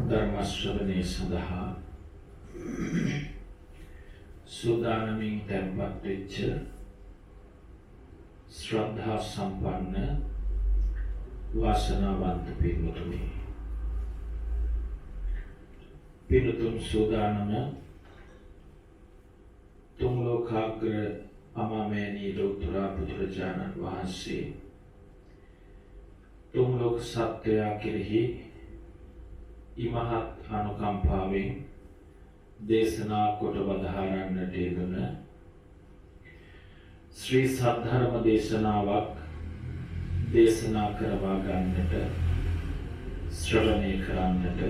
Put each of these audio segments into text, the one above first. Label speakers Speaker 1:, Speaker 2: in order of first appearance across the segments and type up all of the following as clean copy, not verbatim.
Speaker 1: ධර්ම ශ්‍රවණය සඳහා සූදානමින් තැන්පත් වෙච්ච ශ්‍රද්ධා සම්පන්න වාසනාවන්ත පින්වතුනි, පින්තුන් සූදානම තුන් ලෝකාග්‍ර අමාමෑණී ලෝතර බුදුරජාණන් වහන්සේ තුන් ලෝක සත්වයා කෙරෙහි ඉමහත් අනුකම්පාවෙන් දේශනා කොට වදාරන්නට යෙදුන ශ්‍රී සද්ධර්ම දේශනාවක් දේශනා කරවා ගන්නට ශ්‍රවණය කරන්නට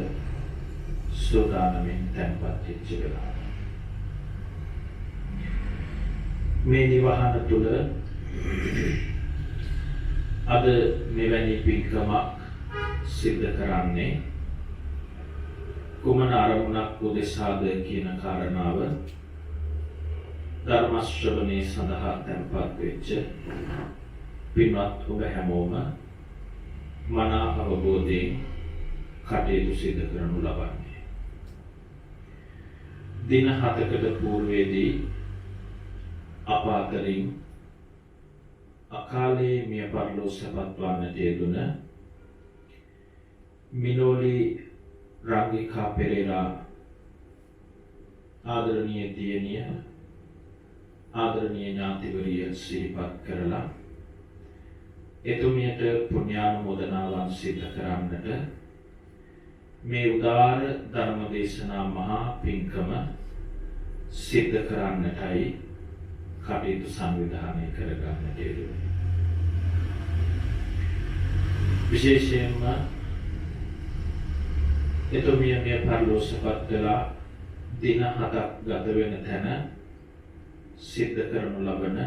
Speaker 1: සූදානමින් තැන්පත් වෙච්ච වෙලාව. මේ නිවහන තුළ අද මෙවැනි පින්කමක් සිද්ධ කරන්නේ කුමන අරමුණක් උදෙසාද කියන කාරණාව ධර්ම ශ්‍රවණය සඳහා තැන්පත් වෙච්ච පින්වත් ඔබ හැමෝම මනා අවබෝධයෙන් කටයුතු සිදු කරනු ලබන්නේ. දින 7කට పూర్වයේදී අප අතරින් අකාලේ මිය පරලෝ සපත් වන්නට යෙදුන මිනෝලි රාගිකා පෙරේරා ආදරණීය දියණිය ආදරණීය ඥාතිවරිය සිහිපත් කරලා එතුමියට පුණ්‍යානුමෝදනාවන් සිදු කරන්නට මේ උදාර ධර්ම දේශනා මහා පින්කම සිදු කරන්නටයි කටයුතු සංවිධානය කරගන්නට යෙදුනේ. විශේෂයෙන්ම එතුමිය මේ පරලෝසපත් වෙලා දින 7ක් ගත වෙන තැන සිද්ධ කරනු ලබන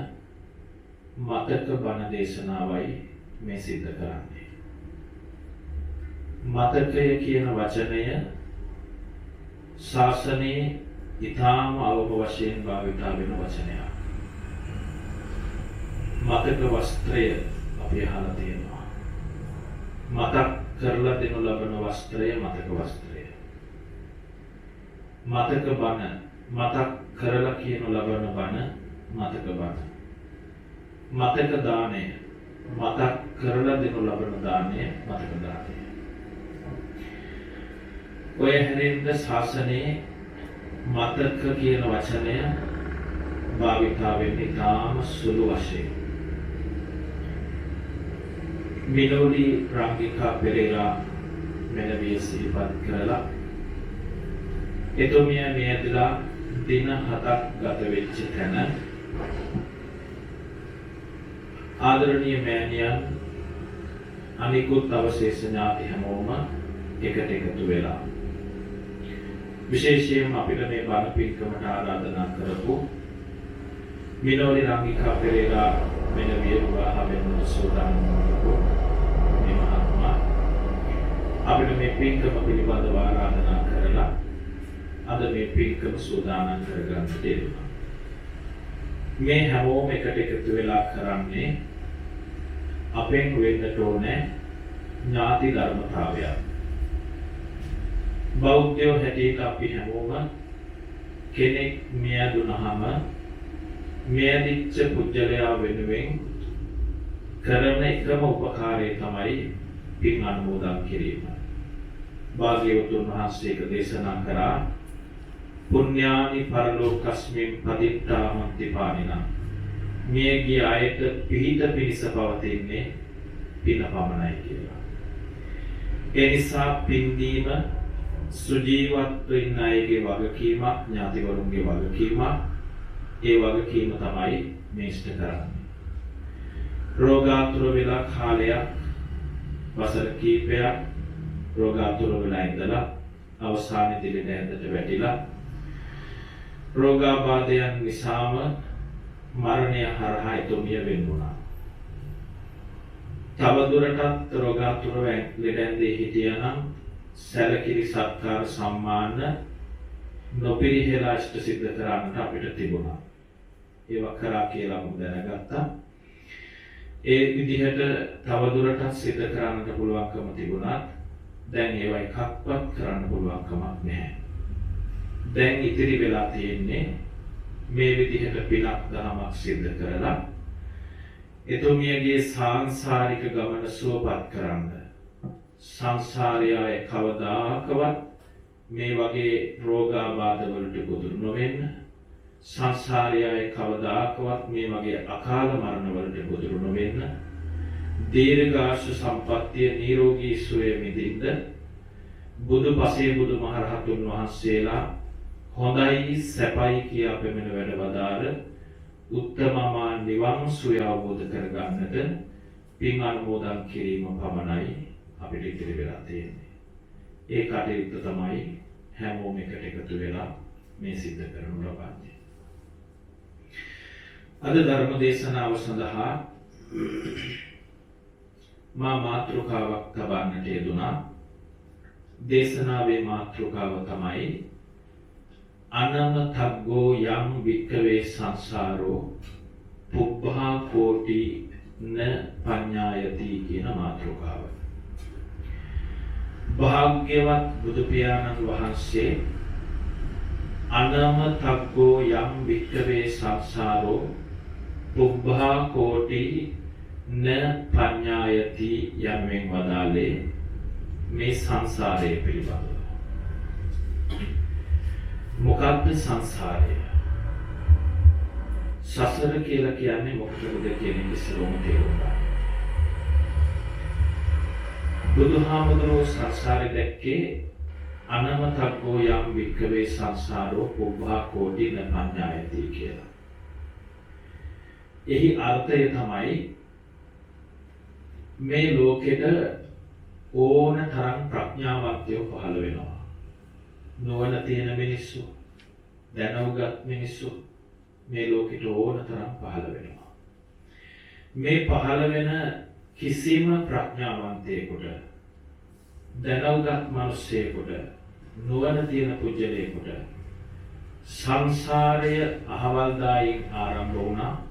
Speaker 1: මතක බණ දේශනාවයි මේ සිද්ධ කරන්නේ. මතකය කියන වචනය ශාසනයේ ඊටාම අවම වශයෙන් භාවිතා වෙන වචනයක්. මතක වස්ත්‍රය අපි අහලා තියෙනවා. මතක් කරලා දෙනු ලබන වස්ත්‍රය මතක වස්ත්‍රය. මතක බණ මතක් කරලා කියනු ලබන බණ මතක බණ. මතක දාණය මතක් කරලා දෙනු ලබන දාණය මතක දාණය. ඔය හැරෙන්න ශාසනයේ මතක කියන වචනය භාවිතා වෙන්නේ තාම සුළු වශයෙන්. මිනෝලි රාගිකා පෙරේරා මෙලවිය සිහිපත් කරලා එතුමිය මේ ඇදලා දින 7ක් ගත වෙච්ච තැන ආදරණීය මෑණියන් අනිකුත් අවශේෂ ඥාති හැමෝම එකට එකතු වෙලා විශේෂයෙන්ම අපිට මේ බණ පින්කමට ආරාධනා කරපු මිනෝලි රාගිකා පෙරේරා මෙලවිය විවාහ වෙන්න සූදානම් වූ මේ මහත්මයා අපිට මේ පින්කම පිළිබඳව ආරාධනා කරලා අද මේ පින්කම සූදානම් කරගන්න දෙන්නවා. මේ හැමෝම එකට එකතු වෙලා කරන්නේ අපෙන් වෙන්නට ඕනේ ඥාති ධර්මතාවයක්. බෞද්ධයෝ හැටියට අපි හැමෝම කෙනෙක් මියදුනහම මියදිච්ච පුජ්‍යලයා වෙනුවෙන් කරන එකම උපකාරය තමයි පින් අනුමෝදන් කිරීම. භාග්‍යවතුන් වහන්සේ දේශනා කරා පුඤ්ඤානි පරලෝකස්මින් පදිත්තාමන්ති පානිනා. මියගිය අයට පිහිට පිණිස පවතින්නේ පින පමණයි කියලා. ඒ නිසා පින් දීම සුජීවත්ව ඉන්න අයගේ වගකීමක්, ඥාතිවරුන්ගේ වගකීමක්. ඒ වගකීම තමයි මේ ඉෂ්ට කරන්නේ. රෝගාතුර වෙලා කාලයක් වසර කීපයක් රෝගාතුර වෙලා ඉඳලා අවසානයේදී ලෙඩ වැටිලා රෝගාබාධයන් නිසාම මරණය හරහා එතුමිය වෙන්නුණා. තවදුරටත් රෝගාතුර ලෙඩැන්දේ හිටියනම් සැලකිලි සත්කාර සම්මාන නොපිරිහෙලා ඉෂ්ට සිද්ධ කරන්නට අපිට තිබුණා. ඒවා කරා කියලා මම දැනගත්තා. ඒ විදිහට තවදුරටත් සිද්ධ කරන්නට පුළුවන්කම තිබුණත් දැන් ඒවා එකක්වත් කරන්න පුළුවන් කමක් නැහැ. දැන් ඉතිරි වෙලා තියෙන්නේ මේ විදිහට පිනක් දහමක් සිද්ධ කරලා එතුමියගේ සාංශාරික ගමන සුවපත් කරන්න. සංසාරයේ කවදාකවත් මේ වගේ රෝගාබාධ වලට ගොදුරු නොවෙන්න, සංසාරයේ කවදාකවත් මේ වගේ අකාල මරණ වලට ගොදුරු නොවෙන්න, දීර්ඝායු සම්පන්නිය නිරෝගී සුවය මිදින්න බුදුපසේ බුදුමහරහතුන් වහන්සේලා හොඳයි සැපයි කියා පෙමෙන වැඩ වදාළ උත්තමමා නිවන් සුවය අවබෝධ කරගන්නට පින් අනුමෝදන් කිරීම පමණයි අපිට ඉතිරි වෙලා තියෙන්නේ. ඒ කටයුත්ත තමයි හැමෝම එකට එකතු වෙලා මේ සිද්ධ කරනු ලබන්නේ. අද ධර්ම දේශනාව සඳහා මා මාතෘකාවක් තබන්නට යෙදුණා. දේශනාවේ මාතෘකාව තමයි අනමතග්ගෝ යම් වික්කවේ සංසාරෝ පුබ්බා කෝටි න පඤ්ඤායති කියන මාතෘකාව. භාග්‍යවත් බුදු පියාණන් වහන්සේ අනමතග්ගෝ යම් වික්කවේ සංසාරෝ පුබ්බා කෝටි න පඤ්ඤායති යනුවෙන් වදාළේ මේ සංසාරය පිළිබඳව. මොකක්ද සංසාරය? සසර කියලා කියන්නේ මොකටද කියන එක ඉස්සරහම තේරුම් ගන්න. බුදුහාමුදුරුවෝ සංසාරය දැක්කේ අනමතග්ගෝ යම් වික්කවේ සංසාරෝ පුබ්බා කෝටි න පඤ්ඤායති කියලා. එහි අර්ථය තමයි මේ ලෝකෙට ඕන තරම් ප්‍රඥාවන්තයෝ පහළ වෙනවා. නුවණ තියෙන මිනිස්සු, දැනුගත් මිනිස්සු මේ ලෝකෙට ඕන තරම් පහළ වෙනවා. මේ පහළ වෙන කිසිම ප්‍රඥාවන්තයෙකුට, දැනුගත් මිනිසෙකුට, නුවණ තියෙන පුජ්‍යලයෙකුට සංසාරය අහවල්දායින් ආරම්භ වුණා,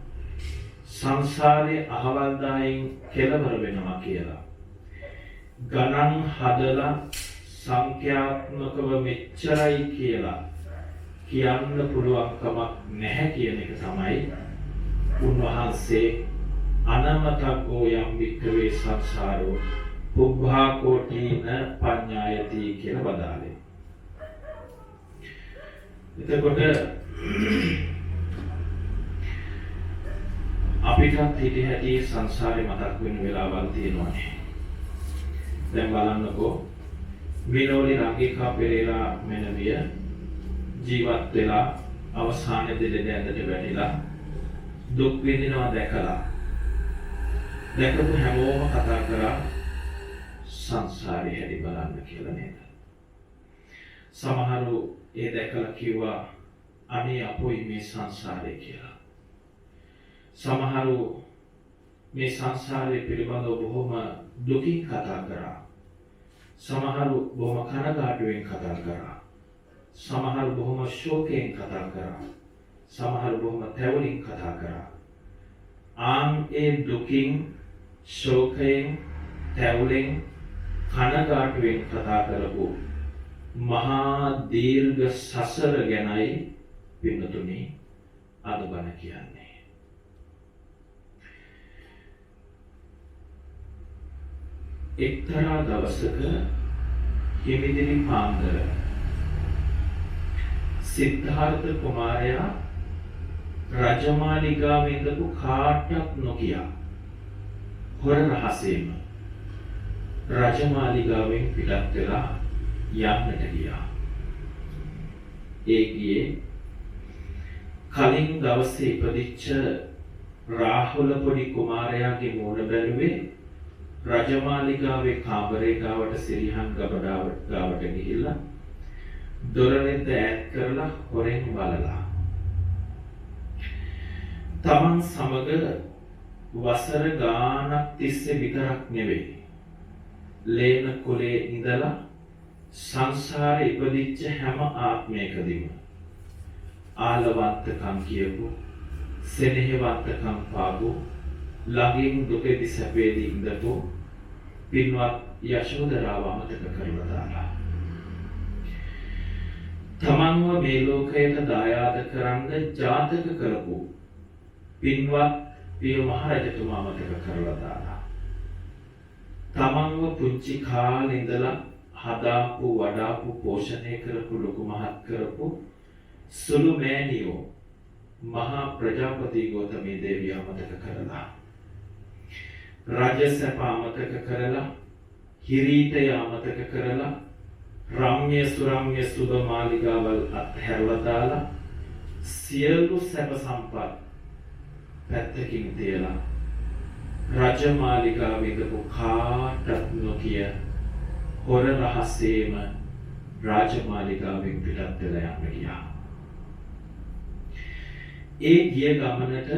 Speaker 1: සංසාරයේ අහවල්දායින් කෙලවර වෙනවා කියලා ගණන් හදලා සංඛ්‍යාත්මකව මෙච්චරයි කියලා කියන්න පුළුවන් කමක් නැහැ කියන එක තමයි උන්වහන්සේ අනමතග්ගෝ යම් වික්කවේ සංසාරෝ පුබ්බා කෝටි න පඤ්ඤායති කියලා වදාළේ. එතකොට අපිටත් හිතේ හැටි සංසාරේ මතක් වෙන වෙලාවල් තියෙනවානේ. දැන් බලන්නකෝ මිනෝලි රංගිකා පෙරේරා මෙනවිය ජීවත් වෙලා අවසානයේදී දෙදැන්නට වැටිලා දුක් විඳිනවා දැකපු හැමෝම කතා කරා සංසාරේ හැටි බලන්න කියලා නේද? සමහරු ඒ දැකලා කිව්වා අනේ අපොයි මේ සංසාරේ කියලා. සමහරු මේ සංසාරය පිළිබඳව බොහොම දුකින් කතා කරා. සමහරු බොහොම කනගාටුවෙන් කතා කරා. සමහරු බොහොම ශෝකයෙන් කතා කරා. සමහරු බොහොම තැවුලින් කතා කරා. ඒ දුකින්, ශෝකයෙන්, තැවුලෙන්, කනගාටුවෙන් කතා කරපු මහා දීර්ඝ සසර ගැනයි පින්නතුනි අද බණ කියන්නේ. එක්තරා දවසක හිමිදිරි පාන්දර සිද්ධාර්ථ කුමාරයා රජමාලිගාවේ ඉඳපු කාටවත් නොකියා හොර රහසෙම රජමාලිගාවෙන් පිටත් වෙලා යන්නට ගියා. ඒ ගියේ කලින් දවසේ ඉපදිච්ච රාහුල පොඩි කුමාරයාගේ මූණ බැලුවේ රජමාලිගාවේ කාමරේ ගාවට සිරිහන් ගබඩාවට ගිහිල්ලා දොරෙන්ද ඈත් කරලා හොරෙන් බලලා තමන් සමග වසර ගානක් තිස්සේ විතරක් නෙවෙයි ලේන කුලේ ඉඳලා සංසාරේ ඉපදිච්ච හැම ආත්මයකදීම ආලවන්තකම් කියපු, සෙනෙහවන්තකම් පාපු, ළඟින් දුකේදී සැපේදී ඉඳපු පින්වත් යශෝදරාව අමතක කරලා දාලා තමන්ව මේ ලෝකයට දායාද කරන්න ජාතක කරපු පින්වත් පිය මහරජතුමා අමතක කරලා දාලා තමන්ව පුංචි කාලේ ඉඳලා හදාපු වඩාපු පෝෂණය කරපු ලොකු මහත් කරපු සුළු මෑණියෝ මහා ප්‍රජාපති ගෞතමී දේවිය අමතක කරලා රජ සැප අමතක කරලා හිරීටය අමතක කරලා රම්‍ය සුරම්‍ය සුබ මාලිගාවල් අත්හැරලා දාලා සියලු සැප සම්පත් පැත්තකින් තියලා රජමාලිගාවේ ඉඳපු කාටත් නොකිය හොර රහසේම රාජමාලිගාවෙන් පිටත් වෙලා යන්න ගියා. ඒ ගිය ගමනට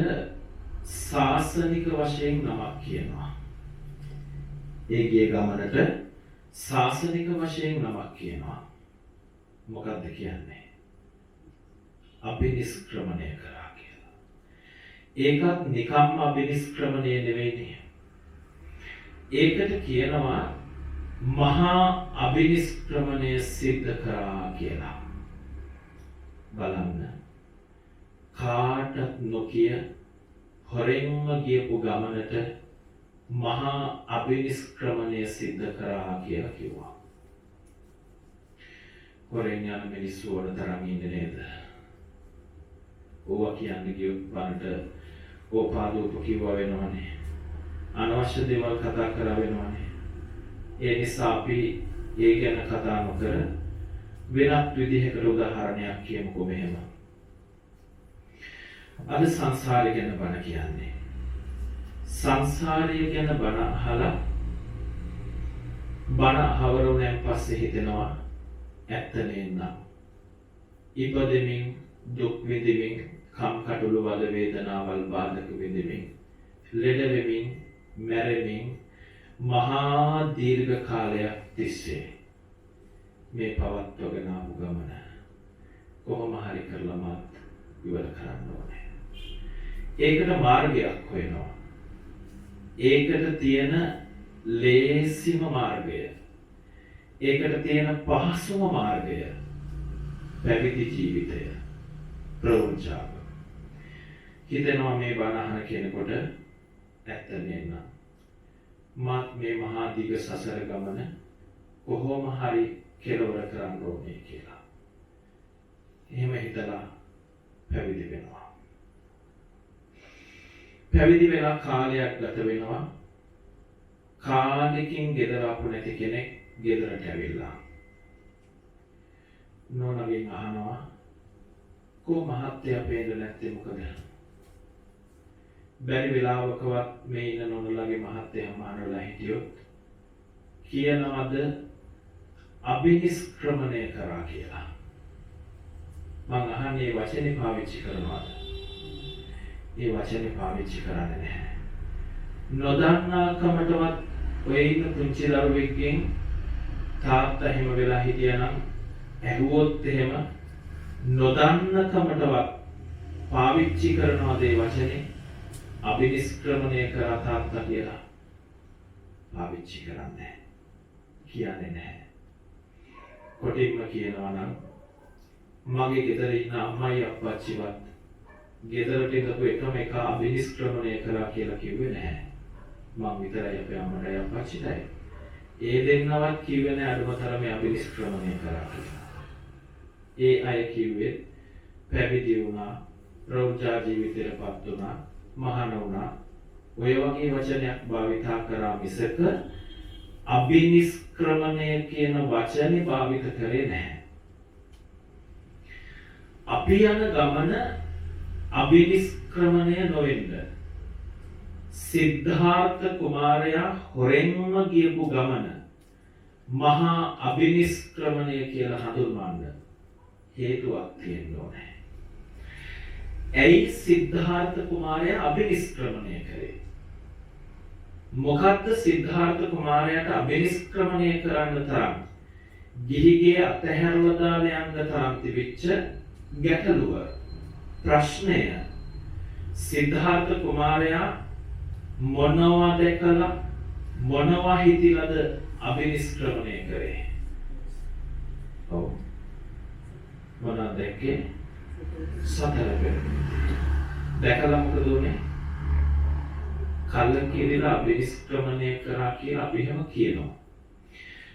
Speaker 1: සාසනික වශයෙන් නමක් කියනවා. ඒ ගිය ගමනට සාසනික වශයෙන් නමක් කියනවා. මොකක්ද කියන්නේ? අභිනිෂ්ක්‍රමණය කරා කියලා. ඒකත් නිකම්ම අභිනිෂ්ක්‍රමණය නෙවෙයිනේ. ඒකට කියනවා මහා අභිනිෂ්ක්‍රමණය සිද්ධ කරා කියලා. බලන්න. කාටත් නොකිය හොරෙන්ම ගියපු ගමනට මහා අභිනිෂ්ක්‍රමණය සිද්ධ කරා කියලා කිව්වා. හොරෙන් යන මිනිස්සු වල තරම් ඉන්නේ නේද? ඕවා කියන්නේ කියොත් බණට ඕපාදූප කිව්වා වෙනවනේ. අනවශ්‍ය දේවල් කතා කරා වෙනවනේ. ඒ නිසා අපි ඒ ගැන කතා නොකර වෙනත් විදිහකට උදාහරණයක් කියමුකෝ මෙහෙම. අද සංසාරය ගැන බණ කියන්නේ. සංසාරය ගැන බණ අහලා බණ අහවරුණෙන් පස්සේ හිතෙනවා ඇත්ත නේනම්. ඉපදෙමින් දුක් විඳිමින් කම්කටොළු වද වේදනාවල් බාධක විඳිමින් ලෙඩ වෙමින් මැරෙමින් මහා දීර්ඝ කාලයක් තිස්සේ මේ පවත්වගෙන ආපු ගමන කොහොම හරි කරලා මාත් ඉවර කරන්න ඕනේ. ඒකට මාර්ගයක් හොයනවා. ඒකට තියෙන ලේසිම මාර්ගය, ඒකට තියෙන පහසුම මාර්ගය පැවිදි ජීවිතය, ප්‍රවෘජාව. හිතෙනවා මේ බණ අහන කෙනෙකුට ඇත්ත නේනම් මාත් මේ මහා දිග සසර ගමන කොහොම හරි කෙලවර කරන්න ඕනේ කියලා. එහෙම හිතලා පැවිදි වෙනවා. පැවිදි වෙලා කාලයක් ගත වෙනවා. කාලෙකින් ගෙදර ආපු නැති කෙනෙක් ගෙදරට ඇවිල්ලා නෝනගෙන් අහනවා කෝ මහත්තයා පේන්න නැත්තේ මොකද? බැරි වෙලාවකවත් මේ ඉන්න නෝනලගේ මහත්තයා මානවලා හිටියොත් කියනවද අභිනිෂ්ක්‍රමණය කරා කියලා. මං අහන්නේ වචනේ පාවිච්චි කරනවද? ඒ වචනේ පාවිච්චි කරන්නේ නැහැ. නොදන්නාකමටවත් ඔය ඉන්න පුංචි දරුවෙක්ගෙන් තාත්තා එහෙම වෙලා හිටියනම් ඇහුවොත් එහෙම නොදන්නකමටවත් පාවිච්චි කරනවද ඒ වචනේ? අභිනිෂ්ක්‍රමණය කරා තාත්තා කියලා පාවිච්චි කරන්නේ කියන්නේ නැහැ. කොටින්ම කියනවා නම් මගේ ගෙදර ඉන්න අම්මයි අප්පච්චිවත් ගෙදරට ඉඳපු එකම එක අභිනිෂ්ක්‍රමණය කරා කියලා කිව්වේ නැහැ. මං විතරයි අපේ අම්මටයි අප්පච්චිටයි. ඒ දෙන්නවත් කිව්වේ නැහැ අඩුම තරමේ අභිනිෂ්ක්‍රමණය කරා කියලා. ඒ අය කිව්වේ පැවිදි වුණා, ප්‍රෞಢ ජීවිතයටපත් වුණා, මහාන වුණා. ඔය වගේ වචනයක් භාවිතා කරා මිසක අභිනිෂ්ක්‍රමණය කියන වචනේ භාවිත කරේ නැහැ. අපි යන ගමන අභිනිෂ්ක්‍රමණය නොවෙන්න. සිද්ධාර්ථ කුමාරයා හොරෙන්ම ගියපු ගමන මහා අභිනිෂ්ක්‍රමණය කියලා හඳුන්වන්න හේතුවක් තියෙන්න ඕනේ. ඇයි සිද්ධාර්ථ කුමාරයා අභිනිෂ්ක්‍රමණය කරේ? මොකද්ද සිද්ධාර්ථ කුමාරයාට අභිනිෂ්ක්‍රමණය කරන්න තරම් ගිහිගේ අතහැරලා දාලා යන්න තරම් තිබිච්ච ගැටලුව, ප්‍රශ්නය? සිද්ධාර්ථ කුමාරයා මොනවා දැකලා මොනවා හිතිලද අභිනිෂ්ක්‍රමණය කරේ? ඔව්. මොනවද දැක්කේ? සතර පෙර නිමිති. දැකලා මොකද උනේ? කලකිරිලා අභිනිෂ්ක්‍රමණය කරා කියලා අපි එහෙම කියනවා.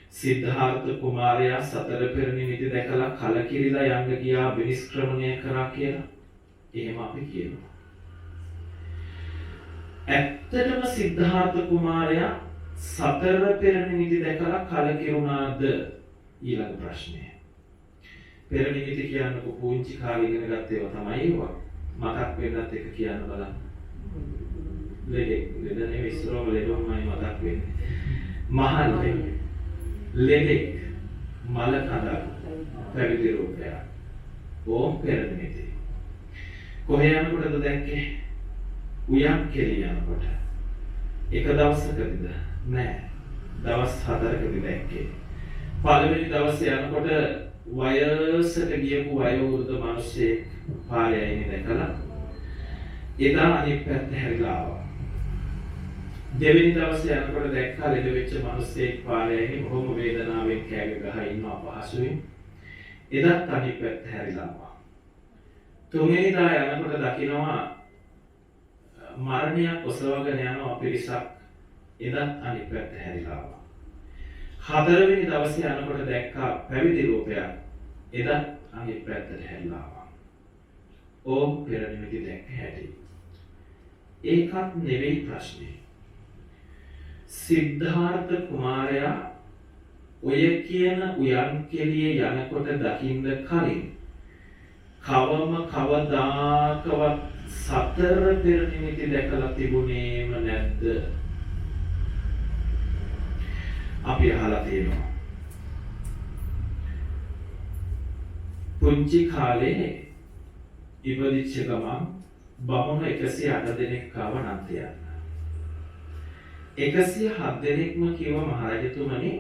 Speaker 1: සිද්ධාර්ථ කුමාරයා සතර පෙර නිමිති දැකලා කලකිරිලා යන්න ගියා අභිනිෂ්ක්‍රමණය කරා කියලා. එහෙම අපි කියනවා. ඇත්තටම සිද්ධාර්ථ කුමාරයා සතර පෙර නිමිති දැකලා කලකිරුණාද? ඊළඟ ප්‍රශ්නය. පෙර නිමිති කියන්නකො පුංචි කාලේ ඉගෙන ගත්ත ඒවා තමයි ඒවා. මතක් වෙන්නත් එක කියන්න බලන්න. ලෙඩ නෙවෙයි ඉස්සරම ලෙඩොම්මයි මතක් වෙන්නේ. මහල්ලේ ලෙඩෙක් මල කඳක් පැවිදි රූපයක්. ඕම් පෙර නිමිති. කොහේ යනකොටද දැක්කේ? උයන් කෙලිය යනකොට. එක දවසකදීද? නෑ. දවස් 4කදී දැක්කේ. පළවෙනි දවසේ යනකොට වයසට ගියපු වයෝවෘද්ධ මිනිස්සෙක් පාරේ යන්නේ දැකලා එදා අනිත් පැත්ත හැරිලා ආවා. දෙවෙනි දවසේ යනකොට දැක්කා ලෙඩ වෙච්ච මිනිස්සෙක් පාරේ යන්නේ බොහොම වේදනාවෙන් කෑග ගහ ඉන්නවා පහසුවෙන්. එදාත් අනිත් පැත්ත හැරිලා ආවා. තුන්වෙනි දා යනකොට දකින්නවා මරණයක් ඔසවගෙන යනවා පිරිසක්. එදත් අනිත් පැත්ත හැරිලා ආවා. හතරවෙනි දවසේ යනකොට දැක්කා පැවිදි රූපයක්. එදත් අනිත් පැත්තට හැරිලා ආවා. ඕම් පෙර නිමිති දැක්ක හැටි. ඒකත් නෙවෙයි ප්‍රශ්නේ. සිද්ධාර්ථ කුමාරයා ඔය කියන උයන් කෙලියේ යනකොට දකින්න කලින් කවදාකවත් සතර පෙර නිමිති දැකලා තිබුණේම නැද්ද? අපි අහලා තියෙනවා. පුංචි කාලේ ඉපදිච්ච ගමන් බමුණු 108 දෙනෙක් ආව නන්තියන්න. 107 දෙනෙක්ම කිව්ව මහරජතුමනි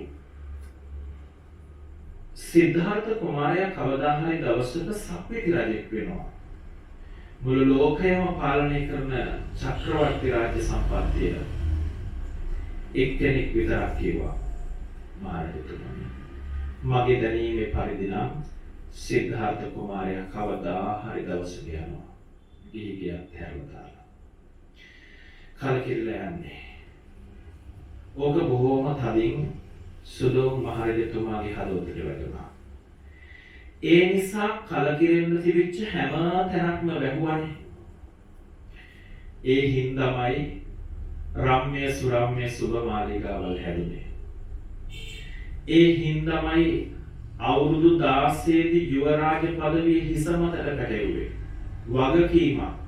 Speaker 1: සිද්ධාර්ථ කුමාරයා කවදා හරි දවසක සක්විති රජෙක් වෙනවා. මුළු ලෝකයම පාලනය කරන චක්‍රවර්ති රාජ්‍ය සම්පත්තිය එක්කෙනෙක් විතරක් කිව්වා. මහරජතුමනි මගේ දැනීමේ පරිදි නම් සිද්ධාර්ථ කුමාරයා කවදා හරි දවසක යනවා. ගිහි ගියත් හැරලා දාලා. කලකිරිලා යන්නේ. ඕක බොහෝම තදින් සුදෝම් මහරජතුමාගේ හදවතට වැදුනා. ඒ නිසා කලකිරෙන්න තිබිච්ච හැම තැනක්ම වැහුවානේ. ඒ හින්දාමයි රම්‍ය සුරම්‍ය සුබ මාලිගාවල් හැදුනේ. ඒ හින්දාමයි අවුරුදු 16 දී යුවරාජ පදවිය හිස මතට පැටවුවේ. වගකීමක්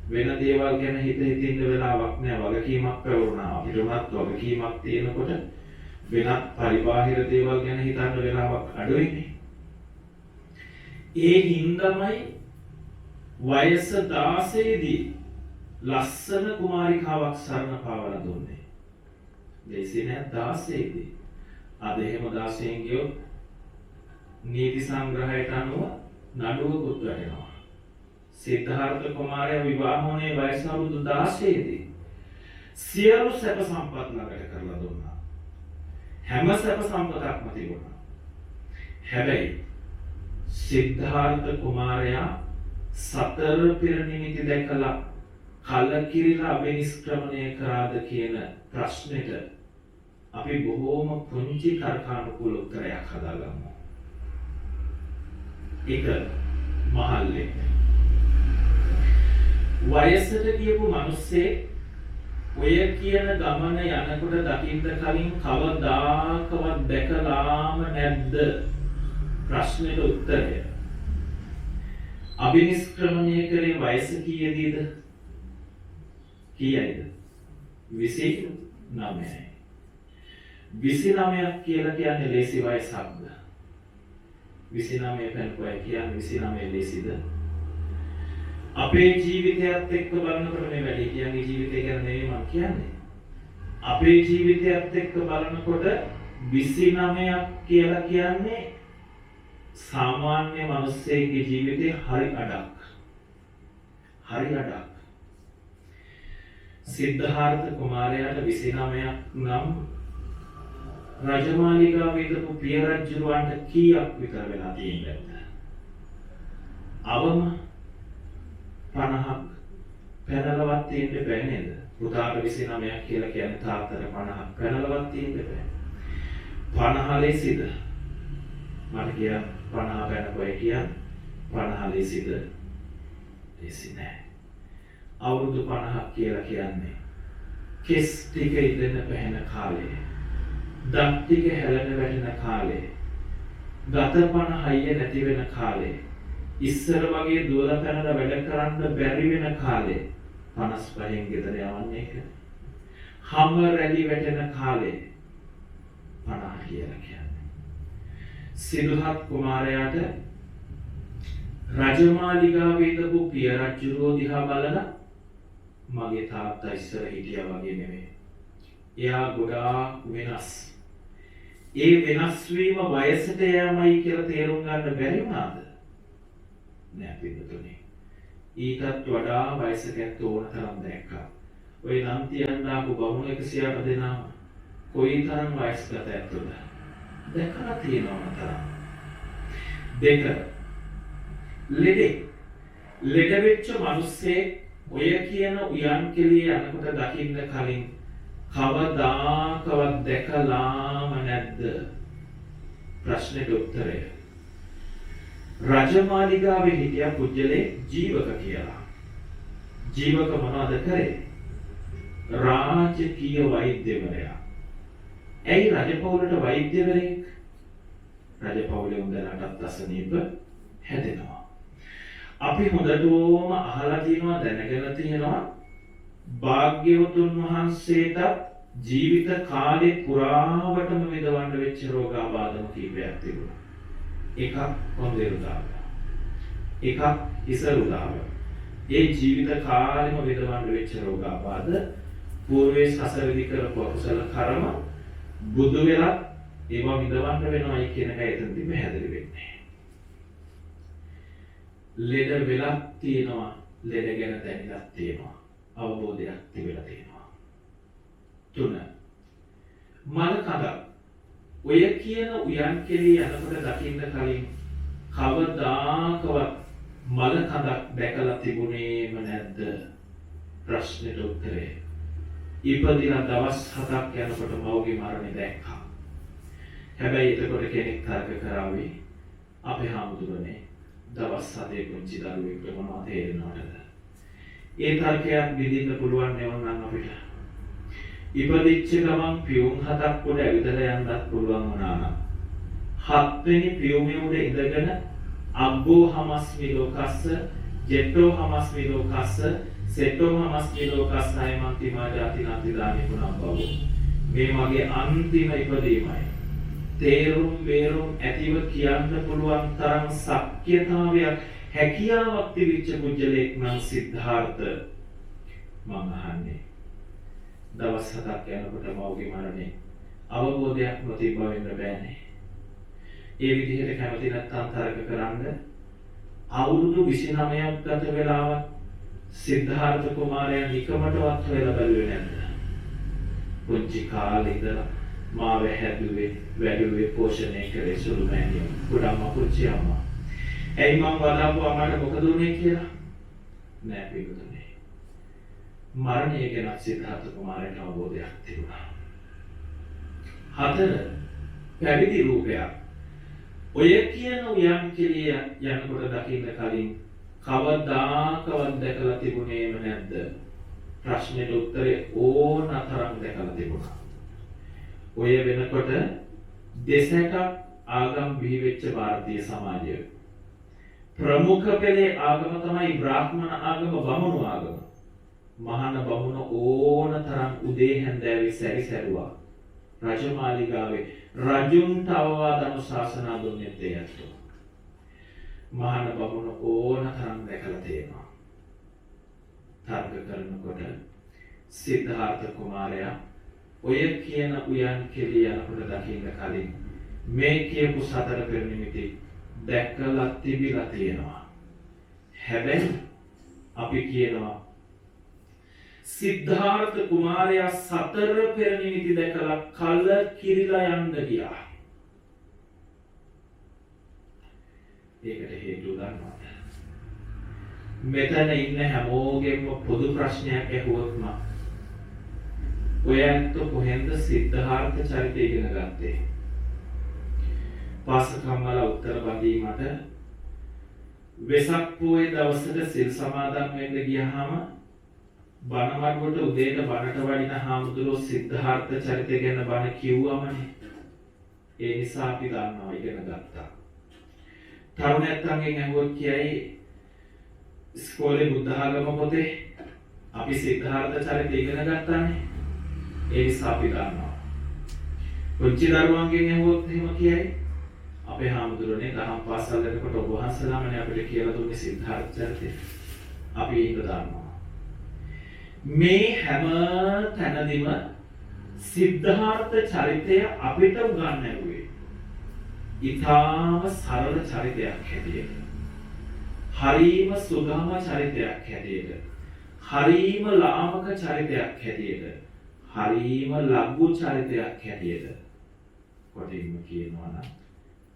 Speaker 1: වෙන දේවල් ගැන හිතින්න වෙලාවක් නෑ. වගකීමක් පැවරුණා. ඊටමත් වගකීමක් තියෙනකොට වෙනත් පරිබාහිර දේවල් ගැන හිතන්න වෙලාවක් අඩුයිනේ. ඒ හින්දාමයි වයස 16 දී ලස්සන කුමාරිකාවක් සරණ පාවලා දුන්නේ. දෙයිසේ නෑ 16 දී. අද එහෙම 16න් ගියොත් නීති සංග්‍රහයට අනුව නඩුවකුත් වැටෙනවා. සිද්ධාර්ථ කුමාරයා විවාහ වුණේ වයස අවුරුදු 16 දී. සියලු සැප සම්පත් ළඟට කරලා දුන්නා. හැම සැප සම්පතක්ම තිබුණා. හැබැයි සිද්ධාර්ථ කුමාරයා සතර පෙර නිමිති දැකලා කලකිරිලා අභිනිෂ්ක්‍රමණය කරාද කියන ප්‍රශ්නෙට අපි බොහෝම පුංචි තර්කානුකූල උත්තරයක් හදාගමු. එක මහල්ලේ වයසට ගියපු මිනිස්සේ ඔය කියන ගමන යනකොට දකින්න කලින් කවදාකවත් දැකලාම නැද්ද? ප්‍රශ්නෙට උත්තරය. අභිනිෂ්ක්‍රමණය කරේ වයස කීයදීද? කීයයිද? 29යි. 29ක් කියලා කියන්නේ ලේසි වයසක්ද? 29 පැනපුවා කියන්නේ 29 ලේසිද? අපේ ජීවිතයත් එක්ක බලනකොට මේ වැඩි කියන්නේ ජීවිතය ගැන නෙවෙයි මම කියන්නේ. අපේ ජීවිතයත් එක්ක බලනකොට 29ක් කියලා කියන්නේ සාමාන්‍ය මිනිස්සෙගේ ජීවිතේ හරි අඩක්. හරි අඩක්. සිද්ධාර්ථ කුමාරයාට 29ක් නම් රජමාලිගාවේ ඉඳපු පිය රජුරවන්ට කීයක් විතර වෙලා තියෙනවද? අවම 50ක් පැනලවත් තියෙන්න බෑ නේද? පුතාට 29ක් කියලා කියන්නේ තාත්තට 50ක් පැනලවත් තියෙන්න බෑ. 50 ලෙසිද? මට කිය 50 පැනපොය කියන්න 50 ලෙසිද? ලෙසි නෑ. අවුරුදු 50ක් කියලා කියන්නේ කෙස් ටික ඉදෙන පැහැෙන කාලේ. දත් ටික හැලෙන වැටෙන කාලේ. ගත පණ හයිය නැති වෙන කාලේ. ඉස්සර වගේ දුවලා පැනලා වැඩ කරන්න බැරි වෙන කාලේ. 55න් ගෙදර යවන්නේ ඒක. හැම රැලි වැටෙන කාලේ 50 කියලා කියන්නේ. සිදුහත් කුමාරයාට රජමාලිගාවේ ඉඳපු පිය රජුරෝ දිහා බලලා මගේ තාත්තා ඉස්සර හිටියා වගේ නෙමෙයි. එයා ගොඩාක් වෙනස්. ඒ වෙනස් වීම වයසට යෑමයි කියලා තේරුම් ගන්න බැරි වුණාද? නෑ පිටුතුනේ. ඊටත් වඩා වයසකට ඕන තරම් දැක්කා. ඔය නම් තියන්න ආපු බමුණු 108 දෙනාම කොයිතරම් වයස්ගත ඇත්තද? දැකලා තියෙනවා තරම්. දෙක ලෙඩ වෙච්ච මිනිස්සේ ඔය කියන උයන් කෙලිය යනකොට දකින්න කලින් කවදාකවත් දැකලාම නැද්ද? ප්‍රශ්නෙට උත්තරය. රජමාලිගාවේ හිටිය පුජ්‍යලේ ජීවක කියලා. ජීවක මොනවද කරේ? රාජකීය වෛද්‍යවරයා. ඇයි රජපෞලට වෛද්‍යවරයෙක්? රජපෞලේ උන්දලටත් අසනීප හැදෙනවා. අපි හොඳටම අහලා තියෙනවා දැනගෙන තියෙනවා භාග්‍යවතුන් වහන්සේට ජීවිත කාලේ පුරාවටම විඳවන්න වෙච්ච රෝගාබාධම කීපයක් තිබුණා. එකක් කොන්දේරුදාව. එකක් ඉසරුදාව. ඒ ජීවිත කාලෙම විඳවන්න වෙච්ච රෝගාබාධ పూర్වේ සසරවිදි කරපු අකුසල කර්ම බුදු වෙලා ඒවා විඳවන්න වෙනවයි කියන එක එතනදී පැහැදිලි වෙන්නේ. ලෙඩ වෙලක් තියෙනවා, ලෙඩ ගැන දැනගත් තියෙනවා, අවබෝධයක් තිබිලා තියෙනවා. 3. මල කඳක්. ඔය කියන උයන් කෙලිය යනකොට දකින්න කලින් කවදාකවත් මල කඳක් දැකලා තිබුණේම නැද්ද? ප්‍රශ්නෙට උත්තරේ. ඉපදින දවස් 7ක් යනකොට මවගේ මරණය දැක්කා. හැබැයි එතකොට කෙනෙක් තර්ක කරાવી අපේ හාමුදුරනේ දවස් 7 පුංචි දරුවෙක් මොනවද තේරෙනවද? ඒ තර්කයක් විදින්න පුළුවන් නෙවනම් අපිට. ඉපදිච්ච ගමන් පියුම් 7ක් උඩ ඇවිදලා යන්නත් පුළුවන් වුණා නම් 7 වෙනි පියුමේ උඩ ඉඳගෙන අබ්බෝ හමස්මි ලෝකස්ස ජෙට්ටෝ හමස්මි ලෝකස්ස සෙට්ටෝ හමස්මි ලෝකස්ස අයමන්ති මාජාති නාති දානි පුනම්බව. මේ මගේ අන්තිම ඉපදීමයි. තේරුම් බේරුම් ඇතිව කියන්න පුළුවන් තරම් සක්්‍යතාවයක් හැකියාවක් තිබිච්ච පුජ්‍යලෙක් නම් සිද්ධාර්ථ. මම අහන්නේ දවස් 7ක් යනකොට මවගේ මරණය අවබෝධයක් නොතිබ්බ වෙන්න බෑනේ. ඒ විදිහට කැමති නැත්නම් තරක කරන්න අවුරුදු 29ක් ගත වෙලාවක් සිද්ධාර්ථ කුමාරයා නිකමටවත් හොයලා බැලුවේ නැද්ද? පුංචි කාලේ ඉඳලා මාව හැදුවේ වැඩුවේ පෝෂණය කරේ සුළු මෑණියෝ කුඩම්ම පුංචි අම්මා. ඇයි මං වදාපු අම්මට මොකද උනේ කියලා? නෑ පිටුතුනේ. මරණය ගැන සිද්ධාර්ථ කුමාරයාට අවබෝධයක් තිබුණා. 4. පැවිදි රූපයක්. ඔය කියන උයන් කෙලිය යනකොට දකින්න කලින් කවදාකවත් දැකලා තිබුණේම නැද්ද? ප්‍රශ්නෙට උත්තරේ ඕනතරම් දැකලා තිබුණා. ඔය වෙනකොට දෙසක ආගම් බිහි වෙච්ච ಭಾರತೀಯ සමාජය. ප්‍රමුඛ පෙළේ ආගම තමයි බ්‍රාහ්මණ ආගම, බමුණු ආගම. මහාන බමුණ ඕනතරම් උදේ හැන්දෑවේ සැරිසැරුවා. රජමාලිගාවේ රජුන්ට අවවාද අනුශාසනා දුන්නේ ඒ ඇත්තෝ. මහාන බමුණ ඕනතරම් දැකලා තියෙනවා. තර්ක කරනකොට සිද්ධාර්ථ කුමාරයා ඔය කියන උයන් කෙලිය යනකොට දකින්න කලින් මේ කියපු 4 පෙර නිමිති දැකලා තිබිලා තියෙනවා. හැබැයි අපි කියනවා සිද්ධාර්ථ කුමාරයා සතර පෙර නිමිති දැකලා කල කිරිලා යන්න ගියා. ඒකට හේතුව දන්නවද? මෙතන ඉන්න හැමෝගෙම පොදු ප්‍රශ්නයක් ඇහුවොත් මම ඔයන්ට කොහෙන්ද සිද්ධාර්ථ චරිතය ඉගෙන ගත්තේ? පාසකම්මල උත්තර බඳීමට වෙසක් පොයේ දවසට සිල් සමාදන් වෙන්න ගියාම බණමඩුවට උදේට බණට වඩින හාමුදුරුවෝ සිද්ධාර්ථ චරිතය ගැන බණ කිව්වමනේ. ඒ නිසා අපි දන්නවා ඉගෙන ගත්තා. තරුණයන්ගෙන් අහුවොත් කියයි ඉස්කෝලේ බුද්ධ ආගම පොතේ අපි සිද්ධාර්ථ චරිතය ඉගෙන ගත්තානේ. ඒ නිසා අපි දන්නවා. පුංචි දරුවන්ගෙන් අහුවොත් එහෙම කියයි අපේ හාමුදුරනේ දහම් පාසල් යනකොට ඔබ වහන්සේලාමනේ අපිට කියලා දුන්නේ සිද්ධාර්ථ චරිතය. අපි ඒක දන්නවා. මේ හැම තැනදීම සිද්ධාර්ථ චරිතය අපිට උගන්වන්නේ ඊටාම සරල චරිතයක් හැටියට. හරීම සුගම චරිතයක් හැටියට. හරීම ලාමක චරිතයක් හැටියට. හරීම ලඝු චරිතයක් හැටියට. කොටින්ම කියනවා නම්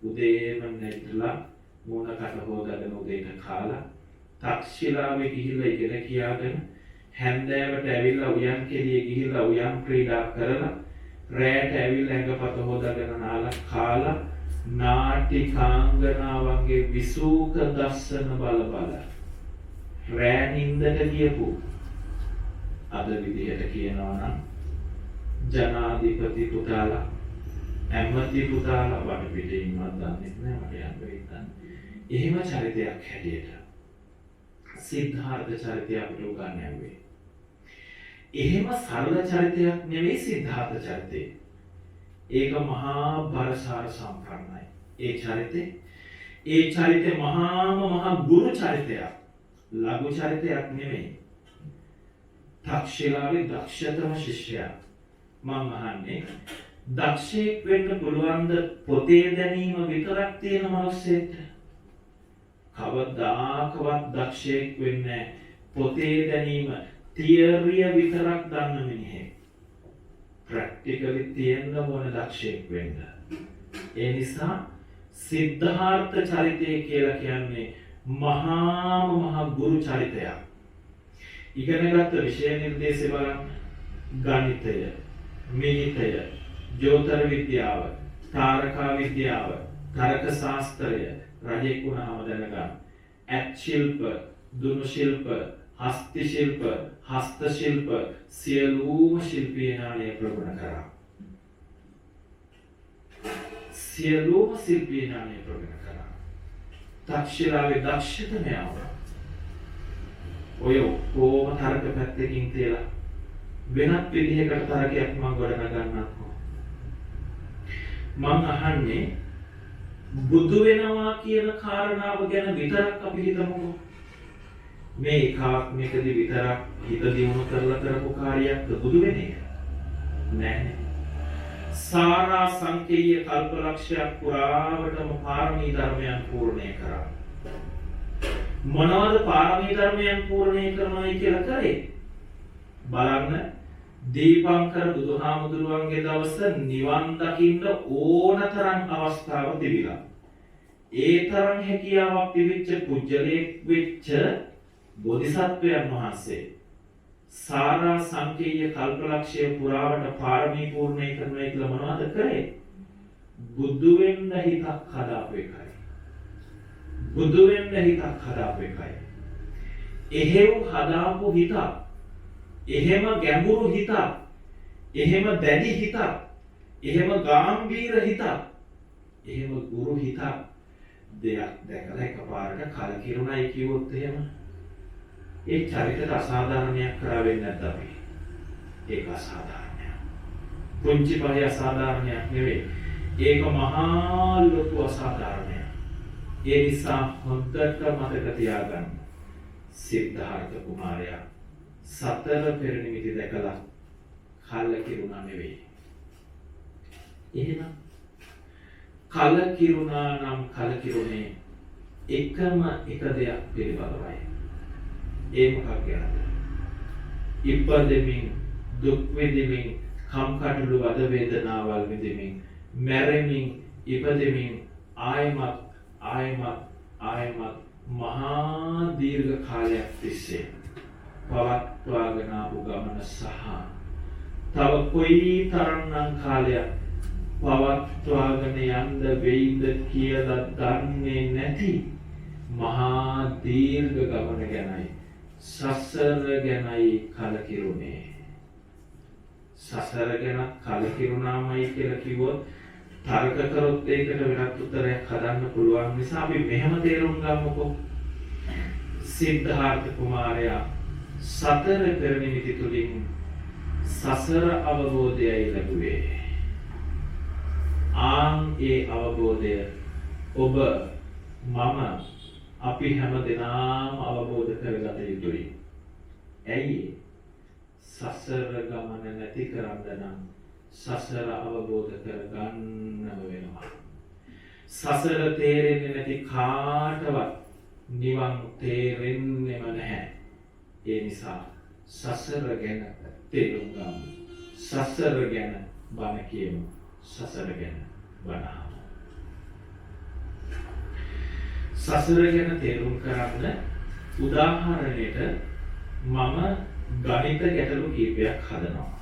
Speaker 1: උදේම නැගිටලා මූණකට හොදාගෙන උදේට කාලා තක්ෂිලාවේ ගිහිල්ලා ඉගෙන කියාගෙන හැන්දෑවට ඇවිල්ලා උයන් කෙලියේ ගිහිල්ලා උයන් ක්‍රීඩා කරලා රැයට ඇවිල්ලා ඇඟපත හොදාගෙන නාලා කාලා නාටිකාංගනාවන්ගේ විසූක දර්ශන බල රෑ නින්දට ගියපු අද විදිහට කියනවා නම් ජනාධිපති පුතාලා ඇමති පුතාලා වඩ පිටේ ඉන්නවත් දන්නේ නැහැ මට යන්න වෙයිද. එහෙම චරිතයක් හැටියට සිද්ධාර්ථ චරිතය අපිට උගන්වන්නේ. එහෙම සරල චරිතයක් නෙවෙයි සිද්ධාර්ථ චරිතය. ඒක මහා බරසාර සම්පන්නයි. ඒ චරිතේ මහා ගුරු චරිතයක්. ලඝු චරිතයක් නෙවෙයි. තක්ෂිලාවේ දක්ෂතම ශිෂ්‍යයා. මම අහන්නේ දක්ෂයෙක් වෙන්න පුළුවන්ද පොතේ දැනීම විතරක් තියෙන මිනිස්සෙක්ට? කවදාකවත් දක්ෂයෙක් වෙන්නේ පොතේ දැනීම තියරිය විතරක් දන්න මිනිහෙක්. ප්‍රැක්ටිකලි තියෙන්න ඕන දක්ෂයෙක් වෙන්න. ඒ නිසා සිද්ධාර්ථ චරිතය කියලා කියන්නේ මහා ගුරු චරිතයක්. ඉගෙනගත්ත විෂය නිර්දේශය බලන්න. ගණිතය, මිහිතය, ජෝතර විද්‍යාව, තාරකා විද්‍යාව, තර්ක ශාස්ත්‍රය, රජෙක් වුණාම දැනගන්න. ඇත් ශිල්ප, දුනු ශිල්ප, හස්ති ශිල්ප, හස්ත ශිල්ප සියලුම ශිල්පීය ඥානය ප්‍රගුණ කරා. සියලුම ශිල්පීය ඥානය ප්‍රගුණ කරා. තක්ෂිලාවේ දක්ෂතමයව. ඔය ඔක්කොම තර්ක පැත්තකින් තියලා වෙනත් විදිහකට තරකයක් මම ගොඩනගන්නත් මම අහන්නේ බුදු වෙනවා කියන කාරණාව ගැන විතරක් අපි හිතමුකෝ. මේ එකාත්මකදී විතරක් හිත දියුණු කරලා කරපු කාර්යයක් බුදු වෙන එක නෑ. සාරා සංකේය කල්පලක්ෂයක් පුරාවටම පාරමී ධර්මයන් පූර්ණේ කරා. මොනවද පාරමී ධර්මයන් පූර්ණේ කරනවායි කියලා කරේ? බලන්න දීපංකර බුදුහාමුදුරුවන්ගේ දවස නිවන් දකින්න ඕනතරම් අවස්ථාව තිබිලා. ඒ තරම් හැකියාවක් තිබිච්ච පුජ්‍යලයක් වෙච්ච බෝධිසත්වයන් වහන්සේ සාරා සංකේය කල්පලක්ෂය පුරාවට පාරමී පූර්ණේ කරනවා කියලා මොනවද කරේ? බුදු වෙන්න හිතක් හදාපු එකයි. බුදු වෙන්න හිතක් හදාපු එකයි. එහෙව් හදාපු හිතක්, එහෙම ගැඹුරු හිතක්, එහෙම දැඩි හිතක්, එහෙම ගාම්භීර හිතක්, එහෙම ගුරු හිතක් දෙයක් දැකලා එකපාරට කලකිරුණයි කිව්වොත් එහෙම ඒ චරිතය අසාධාරණයක් කරා වෙන්නේ නැද්ද අපි? ඒක අසාධාරණයක්. පුංචි පහේ අසාධාරණයක් නෙවෙයි. ඒක මහා ලොකු අසාධාරණයක්. ඒ නිසා හොඳට මතක තියාගන්න. සිද්ධාර්ථ කුමාරයා සතර පෙර නිමිති දැකලා කලකිරුණා නෙවෙයි. එහෙනම් කලකිරුණා නම් කලකිරුණේ එකම එක දෙයක් පිළිබඳවයි. ඒ මොකක්ද? ඉපදෙමින් දුක් විඳිමින් කම්කටොළු වද වේදනාවල් විඳිමින් මැරෙමින් ඉපදෙමින් ආයමත් මහා දීර්ඝ කාලයක් තිස්සේ පවත්වාගෙන ආපු ගමන සහ තව කොයි තරම්නම් කාලයක් පවත්වාගෙන යන්න වෙයිද කියලා දන්නේ නැති මහා දීර්ඝ ගමන ගැනයි සසර ගැනයි කලකිරුණේ. සසර ගැන කලකිරුණාමයි කියලා කිව්වොත් තර්ක කරොත් ඒකට වෙනත් උත්තරයක් හදන්න පුළුවන් නිසා අපි මෙහෙම තේරුම් ගමුකෝ. සිද්ධාර්ථ කුමාරයා සතර පෙර නිමිති තුලින් සසර අවබෝධයයි ලැබුවේ. ඒ අවබෝධය ඔබ මම අපි හැම දෙනාම අවබෝධ කරගත යුතුයි. ඇයි? සසර ගමන නැති කරන්න නම් සසර අවබෝධ කරගන්නම වෙනවා. සසර තේරෙන්නේ නැති කාටවත් නිවන් තේරෙන්නේම නැහැ. ඒ නිසා සසර ගැන තේරුම් ගමු. සසර ගැන බණ කියමු. සසර ගැන බණ අහමු. සසර ගැන තේරුම් කරන්න උදාහරණයට මම ගණිත ගැටලු කීපයක් හදනවා.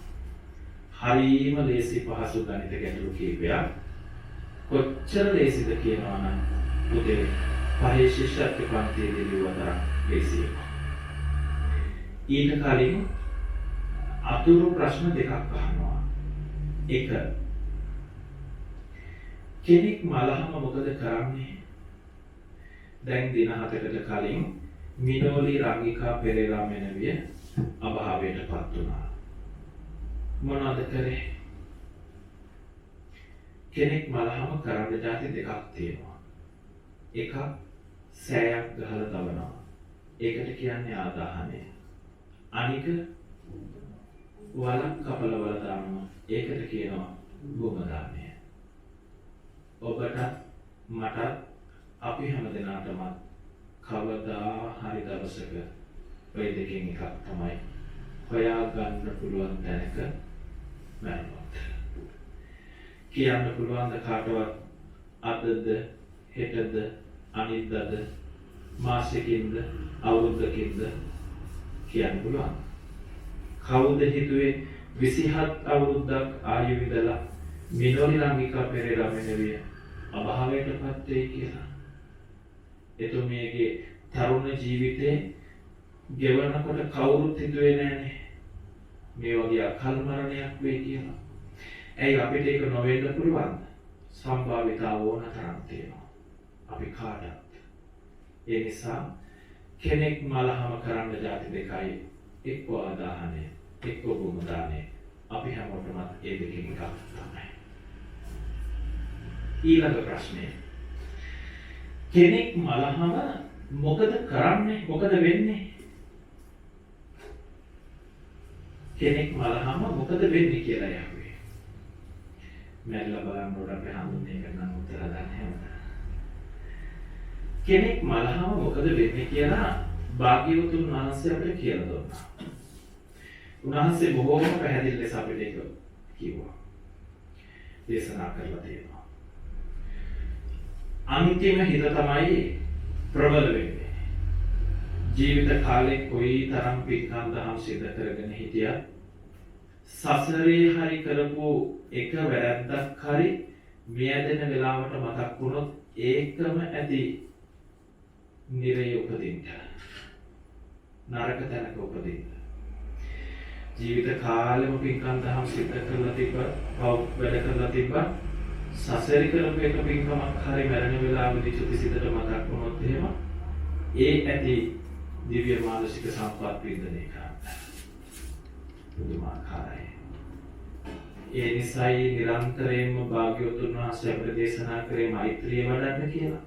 Speaker 1: හරිම ලේසි පහසු ගණිත ගැටලු කීපයක්. කොච්චර ලේසිද කියනවා නම් පුතේ පහේ ශිෂ්‍යත්ව පන්තියේදී ලියුවා ලේසි. ඊට කලින් අතුරු ප්‍රශ්න දෙකක් අහනවා. එක, කෙනෙක් මලහම මොකද කරන්නේ? දැන් දින 7කට කලින් මිනෝලි රංගිකා පෙරේරා මෙනවිය අභාවයටපත් වුණා. මොනවද කරේ? කෙනෙක් මලහම කරන්න જાති දෙකක් තියෙනවා. එකක් සෑයක් ගහලා තවනවා. ඒකට කියන්නේ ආදාහනය. අනික වලක් කපලවල දානවා. ඒකට කියනවා බොම දානය. ඔබට මට අපි හැම දෙනාටම කවදා හරි දවසක ඔය දෙකෙන් එකක් තමයි හොයා ගන්න පුළුවන් තැනක මැරුණොත්. කියන්න පුළුවන් ද කාටවත් අදද හෙටද අනිද්දාද මාසෙකින්ද අවුරුද්දකින්ද කියන්න පුළුවන්. කවුද හිතුවේ 27 අවුරුද්දක් ආයු විඳලා මිනෝලි රංගිකා පෙරේරා මෙනවිය අභාවයටපත් වෙයි කියලා? එතුමියගේ තරුණ ජීවිතේ ගෙවනකොට කවුරුත් හිතුවේ නෑනේ මේ වගේ අකල් මරණයක් වෙයි කියලා. ඇයි අපිට ඒක නොවෙන්න පුළුවන්? සම්භාවිතාව ඕන තරම් තියෙනවා අපි කාටත්. ඒ නිසා කෙනෙක් මලහම කරන්න જાති දෙකයි. එක්ක ආදාහනය, එක්ක බොම දානය. අපි හැමෝටම ඒ දෙකෙන් එකක් තමයි. ඊළඟ ප්‍රශ්නේ, කෙනෙක් මලහම මොකද කරන්නේ? මොකද වෙන්නේ? කෙනෙක් මලහම මොකද වෙන්නේ කියලා යහුවේ. මැරිලා බලනකොට අපි හඳුන්නේ කරන උත්තර දන්නේ නැහැ. කෙනෙක් මලහම මොකද වෙන්නේ කියලා භාග්‍යවතුන් වහන්සේ අපිට කියලා දුන්නා. උන්වහන්සේ බොහෝම පැහැදිලි ලෙස අපිට ඒක කිව්වා. දේශනා කරලා තියෙනවා. අන්තිම හිත තමයි ප්‍රබල වෙන්නේ. ජීවිත කාලේ කොයි තරම් පින්කම් දහම් සිද්ධ කරගෙන හිටියත් සසරේ හරි කරපු එක වැරද්දක් හරි මෙයදෙන වෙලාවට මතක් වුණොත් ඒකම ඇති නිරේ උපදින්න. නරක තැනක උපදින්න. ජීවිත කාලෙම පින්කම් දහම් සිද්ධ කරලා තිබ්බා, වැඩ කරලා තිබ්බා. සසරි කරපු එක පින්කමක් හරි මරණ වෙලාවේදී චුතිසිතට මතක් වුණොත් එහෙම ඒ ඇති දිව්‍ය මානසික සම්පත් වින්දනය කරන්න. පුදුමාකාරයි. ඒ නිසායි නිරන්තරයෙන්ම භාග්‍යවතුන් වහන්සේ අපට දේශනා කරේ මෛත්‍රිය වඩන්න කියලා.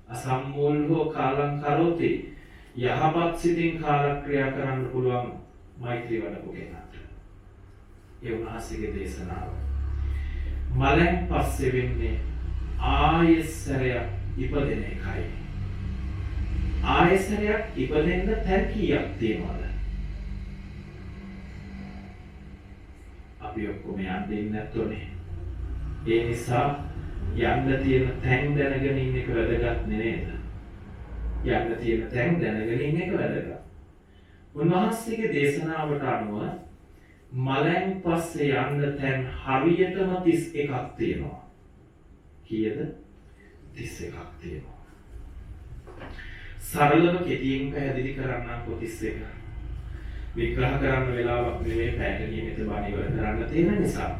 Speaker 1: අසම්මෝල්හෝ කාලං කරෝති. යහපත් සිතින් කාලක්‍රියා කරන්න පුළුවන් මෛත්‍රී වඩපු කෙනාට. ඒ උන්වහන්සේගේ දේශනාව. මලෙන් පස්සේ වෙන්නේ ආයසරයක් ඉපදෙන එකයි. ආයසරයක් ඉපදෙන්න තැන් කීයක් තියෙනවද? අපි ඔක්කොම යන්නේ නැත්තෝනේ. ඒ නිසා යන්න තියෙන තැන් දැනගෙන ඉන්න එක වැදගත් නේද? යන්න තියෙන තැන් දැනගෙන ඉන්න එක වැදගත්. උන්වහන්සේගේ දේශනාවට අනුව මලෙන් පස්සේ යන්න තැන් හරියටම 31ක් තියෙනවා. කීයද? 31ක් තියෙනවා. සරලව කෙටියෙන් පැහැදිලි කරන්නම් 31. විග්‍රහ කරන්න වෙලාවක් නෙවෙයි පැයට නියමිත බණ ඉවර කරන්න තියෙන නිසා.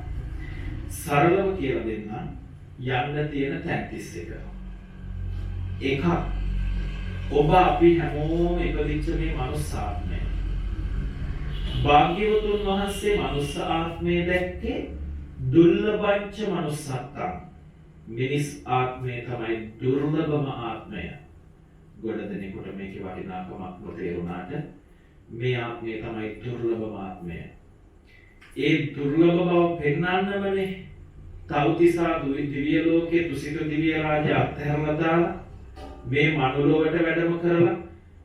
Speaker 1: සරලව කියලා දෙන්නම් යන්න තියෙන තැන් 31. එකක් ඔබ අපි හැමෝම ඉපදිච්ච මේ මනුස්ස ආත්මය. භාග්‍යවතුන් වහන්සේ මනුස්ස ආත්මය දැක්කේ දුර්ලභංච මනුස්සත්තං. මිනිස් ආත්මය තමයි දුර්ලභම ආත්මය. ගොඩ දෙනෙකුට මේකේ වටිනාකමක් නොතේරුණාට මේ ආත්මය තමයි දුර්ලභම ආත්මය. ඒ දුර්ලභ බව පෙන්වන්නමනේ තවතිසා දිව්‍ය ලෝකයේ තුසිත දිව්‍ය රාජ්‍ය අත්හැරලා දාලා මේ මනුලොවට වැඩම කරලා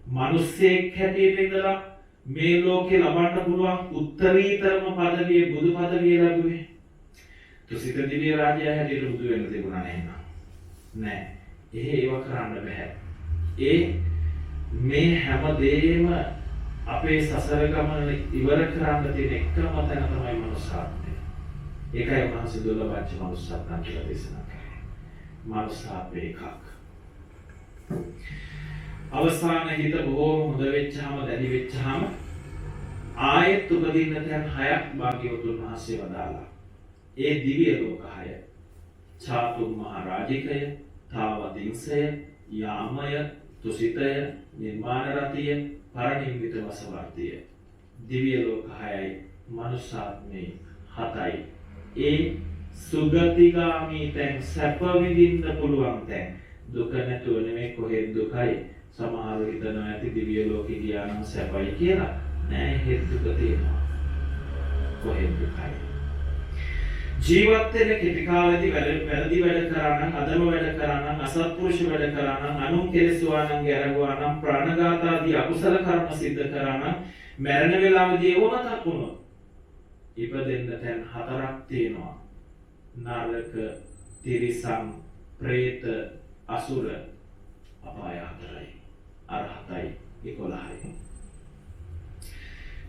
Speaker 1: මිනිස්සෙක් හැටියට ඉඳලා මේ ලෝකේ ලබන්න පුළුවන් උත්තරීතරම පදවිය බුදු පදවිය ලැබුවේ. තුසිත දිව්‍ය රාජ්‍යය හැටියට බුදු වෙන්න තිබුණා නේද? නෑ. ඒව කරන්න බෑ. මේ හැමදේම අපේ සසර ගමන ඉවර කරන්න තියෙන එකම තැන තමයි මනුස්සාත්මය. ඒකයි උන්වහන්සේ දුර්ලභංච මනුස්සාත්මය කියලා දේශනා කරන්නේ. මනුස්සාත්මය එකක්. අවසාන හිත බොහෝම හොඳ වෙච්චාම දැඩි වෙච්චාම ආයෙත් උපදින්න තැන් 6ක් භාග්‍යවතුන් වහන්සේ වදාලා. ඒ දිව්‍ය ලෝක 6. චාතුම් මහරජිකය, තාවතිංසය, යාමය, තුසිතය, නිර්මාණ රතිය, පරිනිම්මිත වසවර්තිය. දිව්‍ය ලෝක 6යි, මනුස්සාත්මේ 7යි. ඒ සුගතිගාමී තැන් සැප විඳින්න පුළුවන් තැන්. දුක නැතුව නෙමෙයි කොහෙද දුකයි. සමහරව හිතනවා ඇති දිව්‍ය ලෝකෙ ගියා නම් සැපයි කියලා. නෑ හේතුක තියෙනවා. කොහෙද දුකයි. ජීවත් වෙන කෙටි කාලෙදී වැරදි වැඩ කරා නම්, අදම වැඩ කරා නම්, අසත්පුරුෂ වැඩ කරා නම්, අනුන් කෙලෙසුවා නම්, ගැරගුවා නම්, ප්‍රාණඝාත ආදී අකුසල කර්ම සිද්ධ කරා නම්, මරණ වේලාවේදී ඒව මතක් වුණොත් ඉපදෙන්න තැන් 4ක් තියෙනවා. නරක, තිරිසන්, പ്രേත, අසුර, අපාය 4යි. අරහතයි 11යි.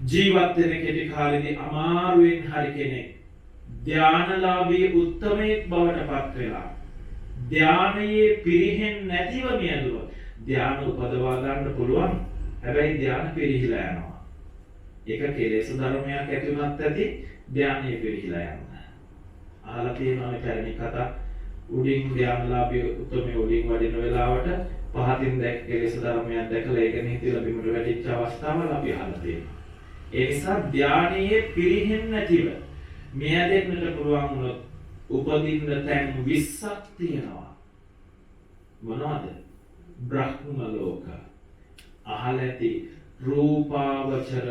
Speaker 1: ජීවත් වෙන කෙටි කාලෙදී අමාරුවෙන් හරි කෙනෙක් ධානලාභී උත්තමයෙක් බවට පත් වෙලා ධානයේ පිරිහෙන්නේ නැතිව මියදුවා. ධාන උපදවා ගන්න පුළුවන්. හැබැයි ධාන පිරිහිලා යනවා. ඒක කෙලෙස් ධර්මයක් ඇති වුණත් ඇති ධානයේ පිරිහිලා යනවා. අහලා තියෙනවා මේ පැරණි කතා. උඩින් ධානලාභී උත්තමයෙක් උඩින් වඩින වෙලාවට පහතින් දැක් කෙලෙස් ධර්මයක් දැකලා ඒක නිහිතලා බිමට වැටිච්ච අවස්ථාවල අපි අහලා තියෙනවා. ඒ නිසා ධානයේ පිරිහෙන්නේ නැතිව මෙයදෙන්නට පුළුවන් වුණොත් උපදින්න තැන් 20ක් තියෙනවා. මොනවද? බ්‍රහ්ම ලෝක. අහල ඇති රූපාවචර,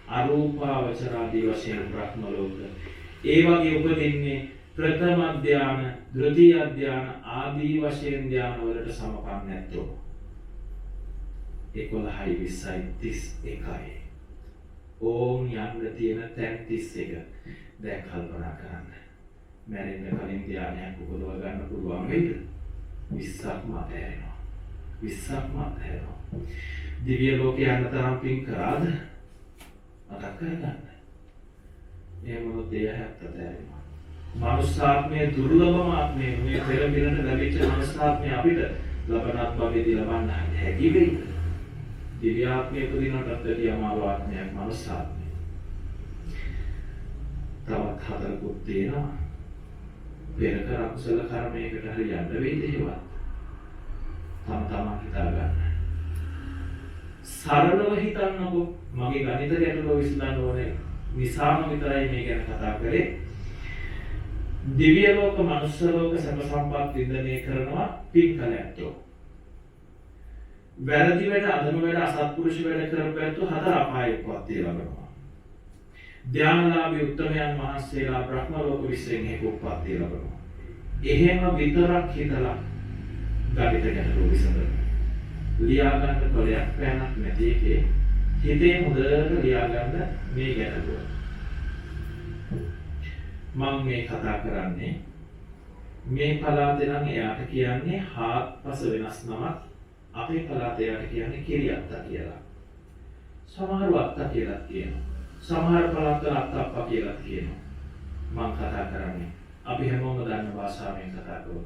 Speaker 1: අරූපාවචර ආදී වශයෙන් බ්‍රහ්ම ලෝක. ඒ වගේ උපදින්නේ ප්‍රථම ධාන, ද්විතීය ධාන ආදී වශයෙන් ධාන වලට සමකම් නැත්තෝ. 11යි 20යි 31යි. ඕම් යන්න තියෙන තැන් 31. දැන් කල්පනා කරන්න. මැරෙන්න කලින් ධානයක් උපදව ගන්න පුළුවන් වෙයිද? 20ක් මතහැරෙනවා. 20ක් මතහැරෙනවා. දිව්‍ය ලෝකේ යන්න තරම් පින් කරාද? මතක් කරගන්න. එහෙම වුණොත් ඒ හැත්ත තැරෙනවා. මනුස්සාත්මයේ දුර්ලභම ආත්මය මේ පෙර පිරට ලැබිච්ච මනුස්සාත්මය අපිට ලබනත් භවයේදී ලබන්න හැකි වෙයිද? දිව්‍ය ආත්මය උපදිනටත් වැඩිය අමාරු ආත්මයක් මනුස්සාත්මය. තවත් 4කුත් තියෙනවා. පෙර කර අකුසල කර්මයකට හරි යන්න වෙයිද ඒවත්? තමන් හිතා ගන්න. සරලව හිතන්නකො. මගේ ගණිත ගැටලුව විසඳන්න ඕනේ. නිසාම විතරයි මේ ගැන කතා කරේ. දිව්‍ය ලෝක, මනුෂ්‍ය ලෝක සැප සම්පත් විඳිනේ කරනවා පින් කළ ඇත්තෝ. වැරදි වැඩ, අදම වැඩ, අසත්පුරුෂ වැඩ කරපැත්තෝ 4 අපායකවත් ලබනවා. ධානලාභී උත්තමයන් වහන්සේලා බ්‍රහ්ම ලෝක විශ්යෙන් හේකුප්පත්තිය ලබනවා. එහෙම විතරක් හිතලා ගණිත ගැටලුව විසඳන්න. ලියා ගන්න කොලයක් පෑනක් නැති එකේ හිතේ හොඳට ලියා ගන්න මේ ගැටලුව. මම මේ කතා කරන්නේ මේ පළාතේ නම් එයාට කියන්නේ හාත්පස වෙනස් නමක්. අපේ පළාතේ එයාට කියන්නේ කිරියත්තා කියලා. සමහරව අත්තා කියලා කියනවා. සමහර පළාත්වල අත්තප්පා කියලා කියනවා. මම කතා කරන්නේ අපි හැමෝම දන්න භාෂාවෙන් කතා කරමු.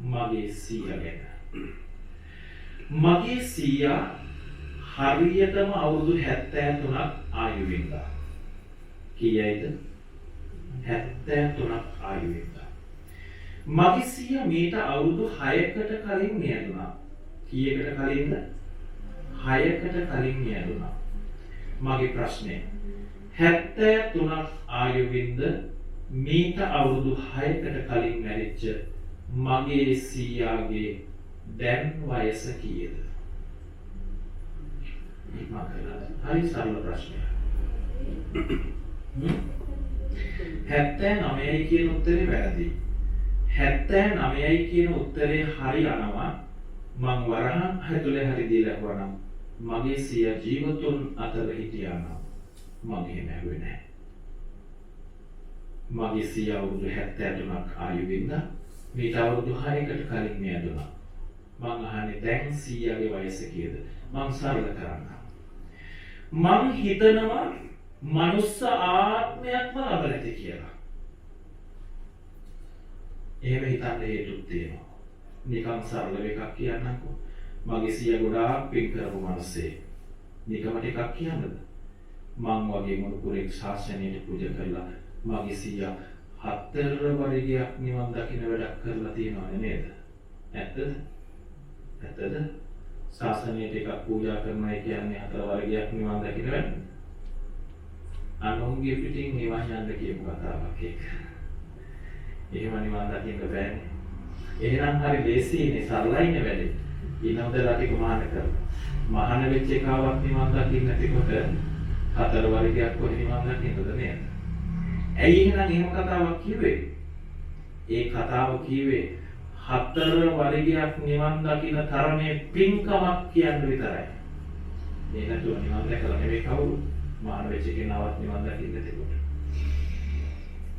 Speaker 1: මගේ සීයා ගැන. මගේ සීයා හරියටම අවුරුදු 73ක් ආයු වින්දා. කීයයිද? 73ක් ආයු වින්දා. මගේ සීයා මීට අවුරුදු 6කට කලින් නියදුනා. කීයකට කලින්ද? 6කට කලින් නියදුනා. මගේ ප්‍රශ්නේ 73ක් ආයු වින්ද මීට අවුරුදු 6කට කලින් මැරිච්ච මගේ සීයාගේ දැන් වයස කීයද? හරි සරල ප්‍රශ්නයක්. 79යි කියන උත්තරේ වැරදි. 79යි කියන උත්තරේ හරි යනවා. මං වරහන් ඇතුලේ හරි දීලා වුණා. මගේ සීයා ජීවතුන් අතර හිටියා නම් මගේ නැහුවේ නැහැ. මගේ සීයා අවුරුදු 73ක් ආයු වින්දා. මීට අවුරුදු 6කට කලින් මියදුනා. මං අහන්නේ දැන් සීයාගේ වයස කීයද? මං සරල කරන්න. මං හිතනවා මනුස්ස ආත්මයක්ම ලබලා ඇති කියලා. එහෙම හිතන්න හේතුත් තියෙනවා. නිකන් සරල එකක් කියන්නම්කෝ. මගේ සීයා ගොඩාක් පින් කරපු මිනිස්සේ. නිකමට එකක් කියන්නද? මං වගේ මොනුපුරෙක් ශාසනයට පූජා කරලා මගේ සීයා 4 වරිගයක් නිවන් දකින්න වැඩක් කරලා තියෙනව නේද? ඇත්තද? ඇත්තද? ශාසනයට එකක් පූජා කරනවා කියන්නේ 4 වරිගයක් නිවන් දකින්න වැඩ. අනුන්ගේ පිටින් නිවන් යන්න කියපු කතාවක් ඒක. එහෙම නිවන් දකින්න බෑනේ. එහෙනම් හරි ලේසියිනේ සරලයිනේ වැඩේ. ඊනොදලා ටික මහාන කරලා. මහාන වෙච්ච එකවක් නිවන් දකින්න නැතිකොට 4 වරිගයක් කොහේ නිවන් දකින්නද නේද? ඇයි එහෙනම් එහෙම කතාවක් කිව්වේ? ඒ කතාව කිව්වේ 4 වරිගයක් නිවන් දකින්න තරමේ පින්කමක් කියන්න විතරයි. ඒ නැතුව නිවන් දැකලා නෙවෙයි කවුරු මහාන වෙච්ච කෙනාවත් නිවන් දකින්න නැතිකොට.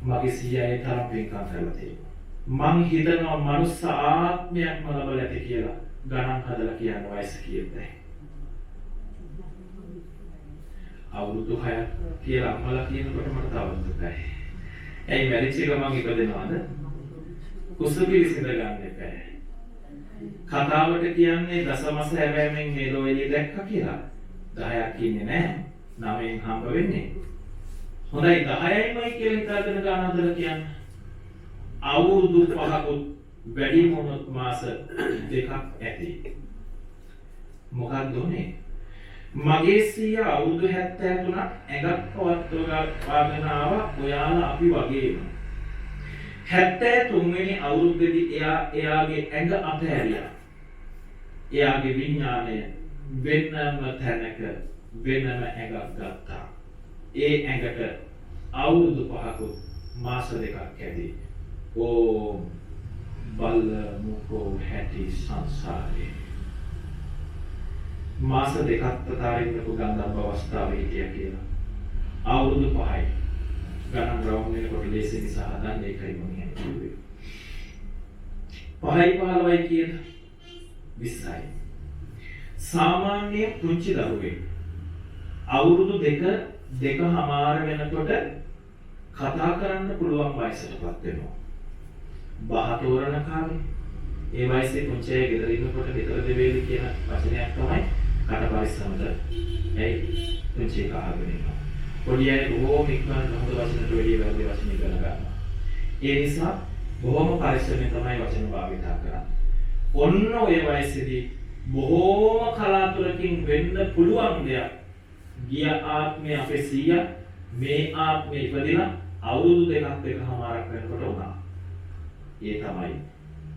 Speaker 1: මගේ සීයා ඒ තරම් පින්කම් කරලා තියෙනවා. මං හිතනවා මනුස්ස ආත්මයක්ම ලබලා ඇති කියලා. ගණන් හදලා කියන්න වයස කීයද? අවුරුදු 6ක් කියලා අම්මලා කියනකොට මට තව දුකයි. ඇයි මැරිච්ච ගමන් ඉපදෙනවද? කුස පිළිසිඳ ගන්න එපා. කතාවට කියන්නේ දසමස හැවෑමෙන් මේ ලෝකෙ දැක්ක කියලා. 10ක් ඉන්නේ නැහැ. 9න් හම්බ වෙන්නේ. හොඳයි 10යිමයි කියලා හිතාගෙන ගන්න හදලා කියන්නේ. අවුරුදු 5කුත් වැඩි මොනොත් මාස දෙකක් ඇති. මොකක්ද උනේ? මගේ සීයා අවුරුදු 73ක් ඇඟක් පවත්වාගෙන ආවා ඔයාලා අපි වගේම. 73 වෙනි අවුරුද්දේදී එයාගේ ඇඟ අතහැරියා. එයාගේ විඥාණය වෙනම තැනක වෙනම ඇඟක් ගත්තා. ඒ ඇඟට අවුරුදු 5කුත් මාස දෙකක් ඇති. ඕ බලමුකෝ හැටි සංසාරේ. මාස දෙකක් තතාරින්නකෝ ගන්ධබ්බ අවස්ථාවේ හිටියා කියලා. අවුරුදු 5යි. ගණන් රවුම් වෙනකොට ලේසි නිසා හදන්නේ ඒකයි මම කියන්නේ. 5යි 15යි කියන 20යි. සාමාන්‍ය පුංචි දරුවෙක් අවුරුදු දෙකමාර වෙනකොට කතා කරන්න පුළුවන් වයසටපත් වෙනවා. බහ තෝරන කාලේ ඒ වයසේ පුංචි අය ගෙදර ඉන්නකොට ගෙදර දෙවේලි කියන වචනයක් තමයි කට පරිස්සමද. ඇයි පුංචි එකා අහගෙන ඉන්නවා. පොඩි අය බොහෝම ඉක්මනට හොඳ වචනට වැඩිය වැරදි වචන ඉගෙන ගන්නවා. ඒ නිසා බොහොම පරිස්සමෙන් තමයි වචන භාවිත කරන්නේ. ඔන්න ඔය වයසේදී බොහෝම කලාතුරකින් වෙන්න පුළුවන් දෙයක්. ගිය ආත්මේ අපේ සීයා මේ ආත්මේ ඉපදිලා අවුරුදු දෙකමාරක් වෙනකොට වුණා. ඒ තමයි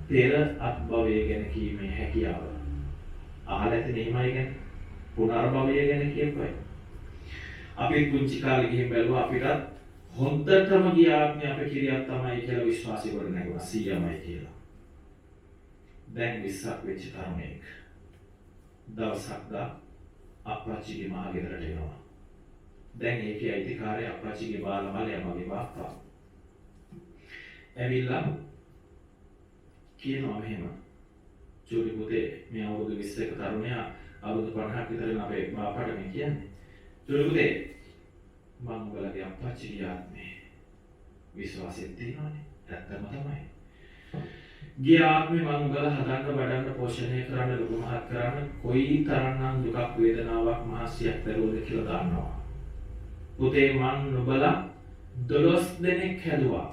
Speaker 1: පෙර අත්භවය ගැන කීමේ හැකියාව. අහලා ඇති නෙමෙයි ගැන පුනර්භවය ගැන කියපුවයි. අපි පුංචි කාලේ ගිහින් බැලුවා අපිට හොඳටම ගිය ආත්මේ අපේ කිරියක් තමයි කියලා විශ්වාසය කරගෙන නැගුණා සීයාමයි කියලා. දැන් 20ක් වෙච්ච තරමේක දවසක් දා අප්පච්චිගේ මහ ගෙදරට එනවා. දැන් ඒකේ අයිතිකාරය අප්පච්චිගේ බාල මලයා මගේ බාප්පා. ඇවිල්ලා කියනවා මෙහෙම චූටි පුතේ මේ අවුරුදු 21 තරුණයා අවුරුදු 50ක් විතර වෙන අපේ බාපට මේ කියන්නේ චූටි පුතේ මම ඔයාලගේ අප්පච්චිගේ ආත්මේ විශ්වාසයෙන් තියෙනවානේ ඇත්තම තමයි ගිය ආත්මේ මම ඔයාලා හදන්න වඩන්න පෝෂණය කරන්න ලොකු මහත් කරන්න කොයි තරම්නම් දුකක් වේදනාවක් මහසියක් දරුවද කියලා දන්නවා පුතේ මම නුඹලා 12 දෙනෙක් හැදුවා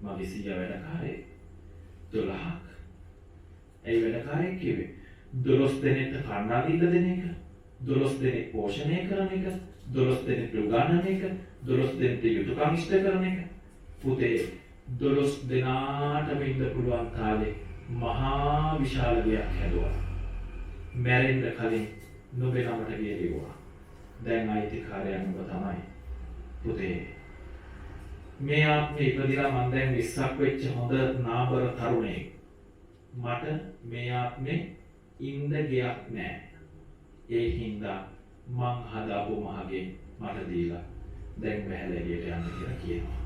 Speaker 1: මගේ සීයා වැඩකාරයෙක් 12ක් ඇයි වැඩකාරයෙක් කිව්වේ 12 දෙනෙක්ට කන්නා දීලා දෙන එක 12 දෙනෙක් පෝෂණය කරන එක 12 දෙනෙක් උගන්වන එක 12 දෙනෙක් යුතුයකම් ඉෂ්ට කරන එක පුතේ 12 දෙනාටම ඉන්න පුළුවන් කාලේ මහා විශාල දෙයක් හැදුවා මැරෙන්න කලින් නොබේ නමට ගියේවා දැන් අයිතිකාරයන් ඔබ තමයි පුතේ මේ ආත්මේ ඉපදිලා මම දැන් 20ක් වෙච්ච හොඳ නාබර තරුණයෙක් මට මේ ආත්මේ ඉන්න ගයක් නැහැ ඒ හින්දා මං හදාපු මහගේ මට දීලා දැන් බහැලෙලියට යන්න කියලා කියනවා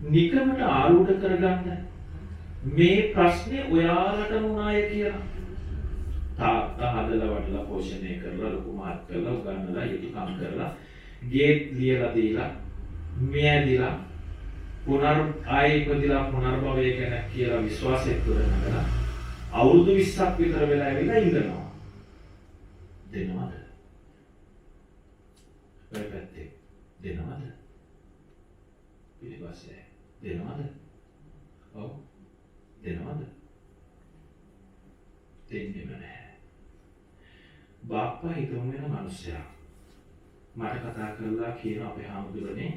Speaker 1: නිකමට ආරූඪ කරගන්න මේ ප්‍රශ්නේ ඔයාලටම උනාය කියලා තාත්තා හදලා වඩලා පෝෂණය කරලා ලොකු මහත් කරලා උගන්වලා යුතුයකම් කරලා ගේට් ලියලා දීලා මෙයදිලා ආයෙ ඉපදිලා පුනර්භවය ගැන කියලා විශ්වාසයක් කරනකලා අවුරුදු 20ක් විතර වෙලා ඇවිල්ලා ඉඳනවා දෙනවද? ඔය පැත්තේ දෙනවද? පිළිපස්සේ දෙනවද? ඔව් දෙනවද? දෙන්නේම නැහැ. බාප්පා හිතුම් වෙන මිනිස්සයා මට කතා කරලා කියන අපේ හාමුදුරනේ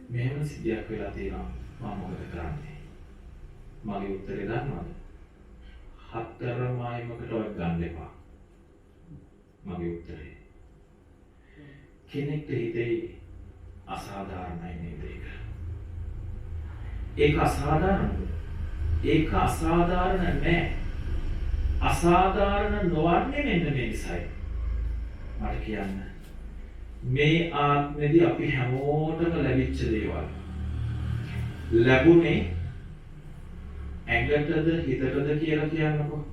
Speaker 1: මෙහෙම සිද්ධියක් වෙලා තියෙනවා මම මොකද කරන්නේ? මගේ උත්තරේ දන්නවද? හතරමායිමකටවත් ගන්න එපා. මගේ උත්තරේ. කෙනෙක්ට හිතේ අසාධාරණයි නේද ඒක? ඒක අසාධාරණද? ඒක අසාධාරණ නෑ. අසාධාරණ නොවන්නේ මෙන්න මේ නිසායි. මට කියන්න. මේ ආත්මෙදී අපි හැමෝටම ලැබිච්ච දේවල් ලැබුණේ ඇඟටද හිතටද කියලා කියන්නකෝ.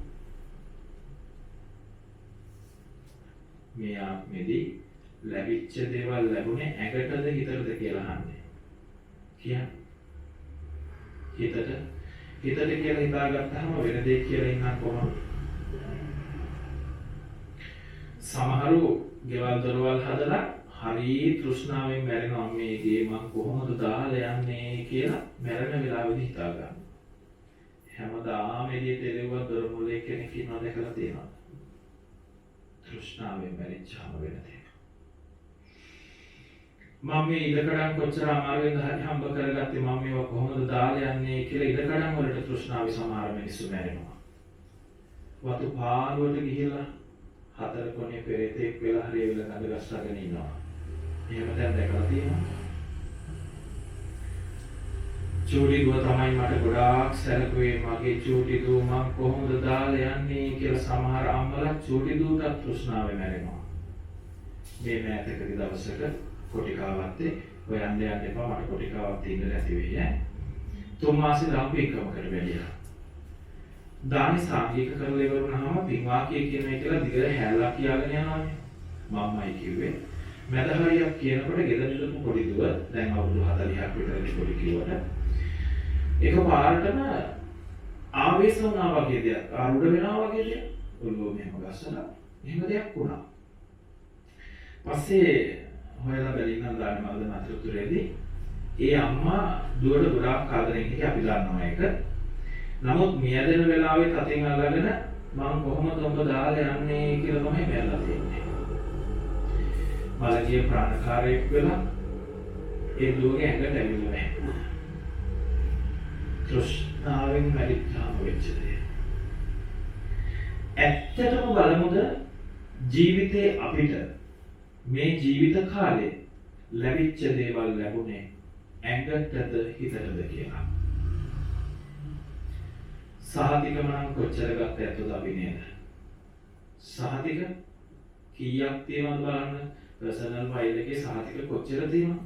Speaker 1: මේ ආත්මෙදී ලැබිච්ච දේවල් ලැබුණේ ඇඟටද හිතටද කියලා අහන්නේ. කියන්න. හිතට කියලා හිතාගත්තාම වෙන දෙයක් කියලා ඉන්නත් කොහොමද? සමහරු ගෙවල් දොරවල් හදලා හරි තෘෂ්ණාවෙන් මැරෙනවා මේ ගේ මං කොහොමද දාලා යන්නේ කියලා මැරෙන වෙලාවෙදි හිතා ගන්න. හැමදාම එළියට එළවුවා දොර මුලේ කෙනෙක් ඉන්නවද කියලා තියෙනවා. තෘෂ්ණාවෙන් මැරිච්චාම වෙන දෙයක්. මම මේ ඉඩකඩම් කොච්චර අමාරුවෙන්ද හරි හම්බ කරගත්තේ මම මේවා කොහොමද දාලා යන්නේ කියලා ඉඩකඩම් වලට තෘෂ්ණාවේ සමහර මිනිස්සු මැරෙනවා. වතු පාරුවට ගිහිල්ලා හතර කොනේ පෙරේතෙක් වෙලා හරි එවිල ගඳ ගස්සගෙන ඉන්නවා. එහෙම දැන් දැකලා තියෙනවා. චූටි දුව තමයි මට ගොඩාක් සැලකුවේ මගේ චූටි දුව මම කොහොමද දාලා යන්නේ කියලා සමහර අම්මලා චූටි දුවටත් තෘෂ්ණාවෙන් මැරෙනවා. මේ මෑතකදී දවසක කොටිකාවත්තේ ඔය යන්න එපා මට කොටිකාවත් ඉන්න නැති වෙයි ඈ. 3 මාසෙ ලාම්පිකමකට වැඩියා. දානි සාංගික කරලා ඉවරුනහම පින්වාක්‍ය කියන එක කියලා දිගට හැල්ලා කියාගෙන යනවානේ. මම්මයි කිව්වේ. මැද හරියක් කියනකොට ගෙදර ඉඳපු පොඩි දුව දැන් අවුරුදු 40ක් විතරයි පොඩි කිව්වට එකපාරටම ආවේශ වුණා වගේ දෙයක්. ආරුඩ වෙනවා වගේ දෙයක්. ඔළුව මෙහෙම ගස්සලා එහෙම දෙයක් වුණා. පස්සේ හොයලා බැලින්නම් දාන්න මල්ද නතරතුරේදී ඒ අම්මා දුවට ගොඩාක් ආදරෙන් හිටිය අපි දන්නවා ඒක. නමුත් මියදෙන වෙලාවේ තතින් අල්ලගෙන මම කොහොමද ඔබ දාලා යන්නේ කියලා තමයි මැරලා තියෙන්නේ. මලගේ ප්‍රාණකාරයෙක් වෙලා ඒ දුවගේ ඇඟට ඇවිල්ලා නැහැ. තෘෂ්ණාවෙන් මැරිච්චාම වෙච්ච දේ. ඇත්තටම බලමුද ජීවිතේ අපිට මේ ජීවිත කාලේ ලැබිච්ච දේවල් ලැබුණේ ඇඟටද හිතටද කියලා. සහතිකම නම් කොච්චර ගත්ත ඇත්තද අපි නේද? සහතික කීයක් තියෙනවද බලන්න. පර්සනල් ෆයිල් එකේ සහතික කොච්චර තියෙනවද?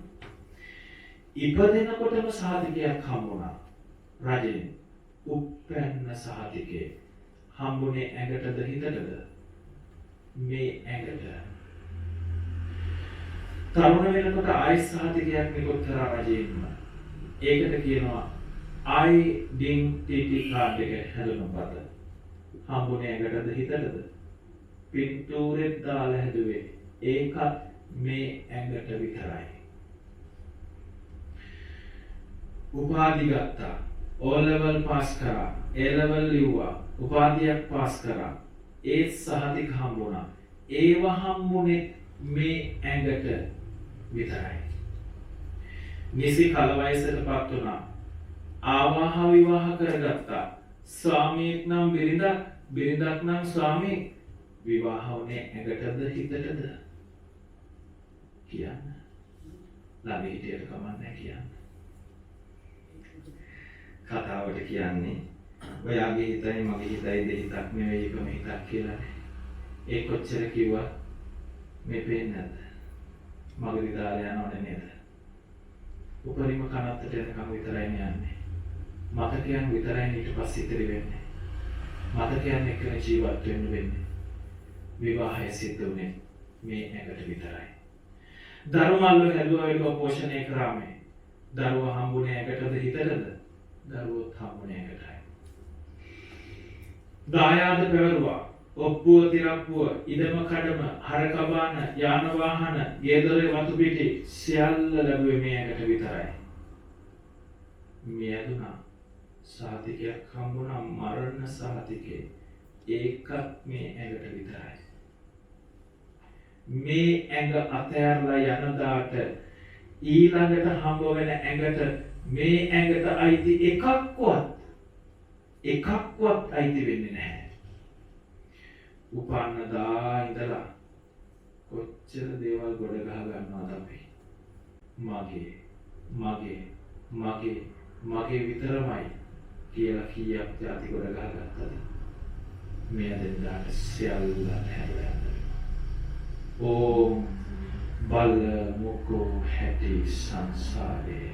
Speaker 1: ඉපදෙනකොටම සහතිකයක් හම්බුණා. රජෙන් උප්පැන්න සහතිකේ හම්බුනේ ඇඟටද හිතටද? මේ ඇඟට. තරුණ වෙනකොට ආයි සහතිකයක් නිකුත් කරා රජයෙන්ම. ඒකට කියනවා identity card එක හැදුණාට හම්බුනේ ඇඟටද හිතටද? පින්තූරෙත් දාලා හැදුවේ ඒකත් මේ ඇඟට විතරයි. උපාධි ගත්තා, O level පාස් කරා, A level ලිව්වා, උපාධියක් පාස් කරා, ඒ සහතික හම්බුණා. ඒව හම්බුනේ මේ ඇඟට විතරයි. නිසි කල වයසටපත් වුණා. ආවාහ විවාහ කරගත්තා. ස්වාමියෙක් නම් බිරිඳක්, බිරිඳක් නම් ස්වාමියෙක්. විවාහ වුණේ ඇඟටද හිතටද? කියන්න. ළඟ හිටියට කමන්නේ කියන්න. කතාවට කියන්නේ ඔයාගේ හිතයි මගේ හිතයි දෙහිතක් නෙවෙයි එකම හිතක් කියලානේ. ඒ කොච්චර කිව්වත් මේ පේන්නේ නැද්ද? මගේ දාලා යනවනේ නේද? උපරිම කනත්තට යනකම් විතරයි යන්නේ. මතකයන් විතරයි ඊට පස්සේ ඉතිරි වෙන්නේ. මතකයන් එක්ක ජීවත් වෙන්න වෙන්නේ. විවාහය සිද්ධ වුණේ මේ ඇඟට විතරයි. දරුමල්ල හැදුවා පෝෂණය කරාමේ. දරුවා හම්බුනේ ඇඟටද හිතටද? දරුවොත් හම්බුනේ ඇඟටයි. දායාද පැවරුවා. ඔප්පුව තිරප්පුව, ඉදම කඩම, හරකබාන, යාන වාහන, ගෙදර වතු පිටි සියල්ල ලැබුවේ මේ ඇඟට විතරයි. මියදුනා සාතිකයක් හම්බුණා මරණ සාතිකේ. ඒකත් මේ ඇඟට විතරයි. මේ ඇඟ අතෑරලා යන දාට ඊළඟට හම්බ වෙන ඇඟට මේ ඇඟට අයිති එකක්වත් අයිති වෙන්නේ නැහැ. උපන්නදා ඉඳලා කොච්චර දේවල් ගොඩ ගහ ගන්නවද අපි? මගේ විතරමයි කියලා කීයක් જાති ගොඩ ගහගත්තද? මේ දෙන්නාට සියල්ල හැරලා යනවා. ඕම් බල මොකෝ හැටි සංසාරේ.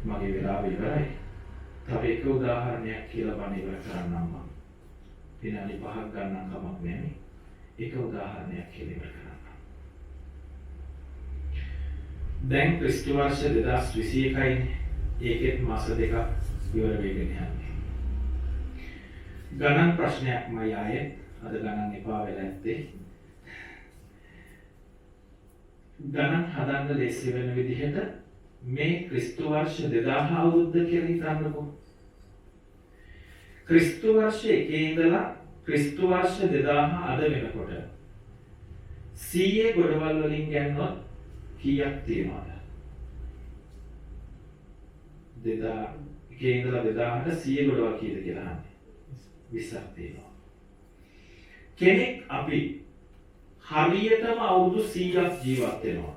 Speaker 1: මගේ වෙලාව ඉවරයි. තව එක උදාහරණයක් කියලා බණ ඉවර කරන්නම් මම. විනාඩි 5ක් ගන්න කමක් නැහැ. එක උදාහරණයක් කියලා ඉවර කරන්න. දැන් ක්‍රිස්තු වර්ෂ 2021යි. ඒකෙත් මාස දෙකක් ඉවර වෙගෙන යන්නේ. ගණන් ප්‍රශ්නයක්මයි ආයේ අද ගණන් එපා වෙලා ඇත්තේ. ගණන් හදන්න ලේසි වෙන විදිහට මේ ක්‍රිස්තු වර්ෂ 2000 අවුරුද්ද කියලා හිතන්නකෝ. ක්‍රිස්තු වර්ෂ 1 ඉඳලා ක්‍රිස්තු වර්ෂ 2000 අද වෙනකොට 100 ගොඩවල් වලින් ගන්නොත් කීයක් තියෙනවද? 2000 ඉඳලා 2000ට 100 ගොඩවල් කීයද කියලා අහන්නේ. 20ක් තියෙනවා. කෙනෙක් අපි හරියටම අවුරුදු 100ක් ජීවත් වෙනවා.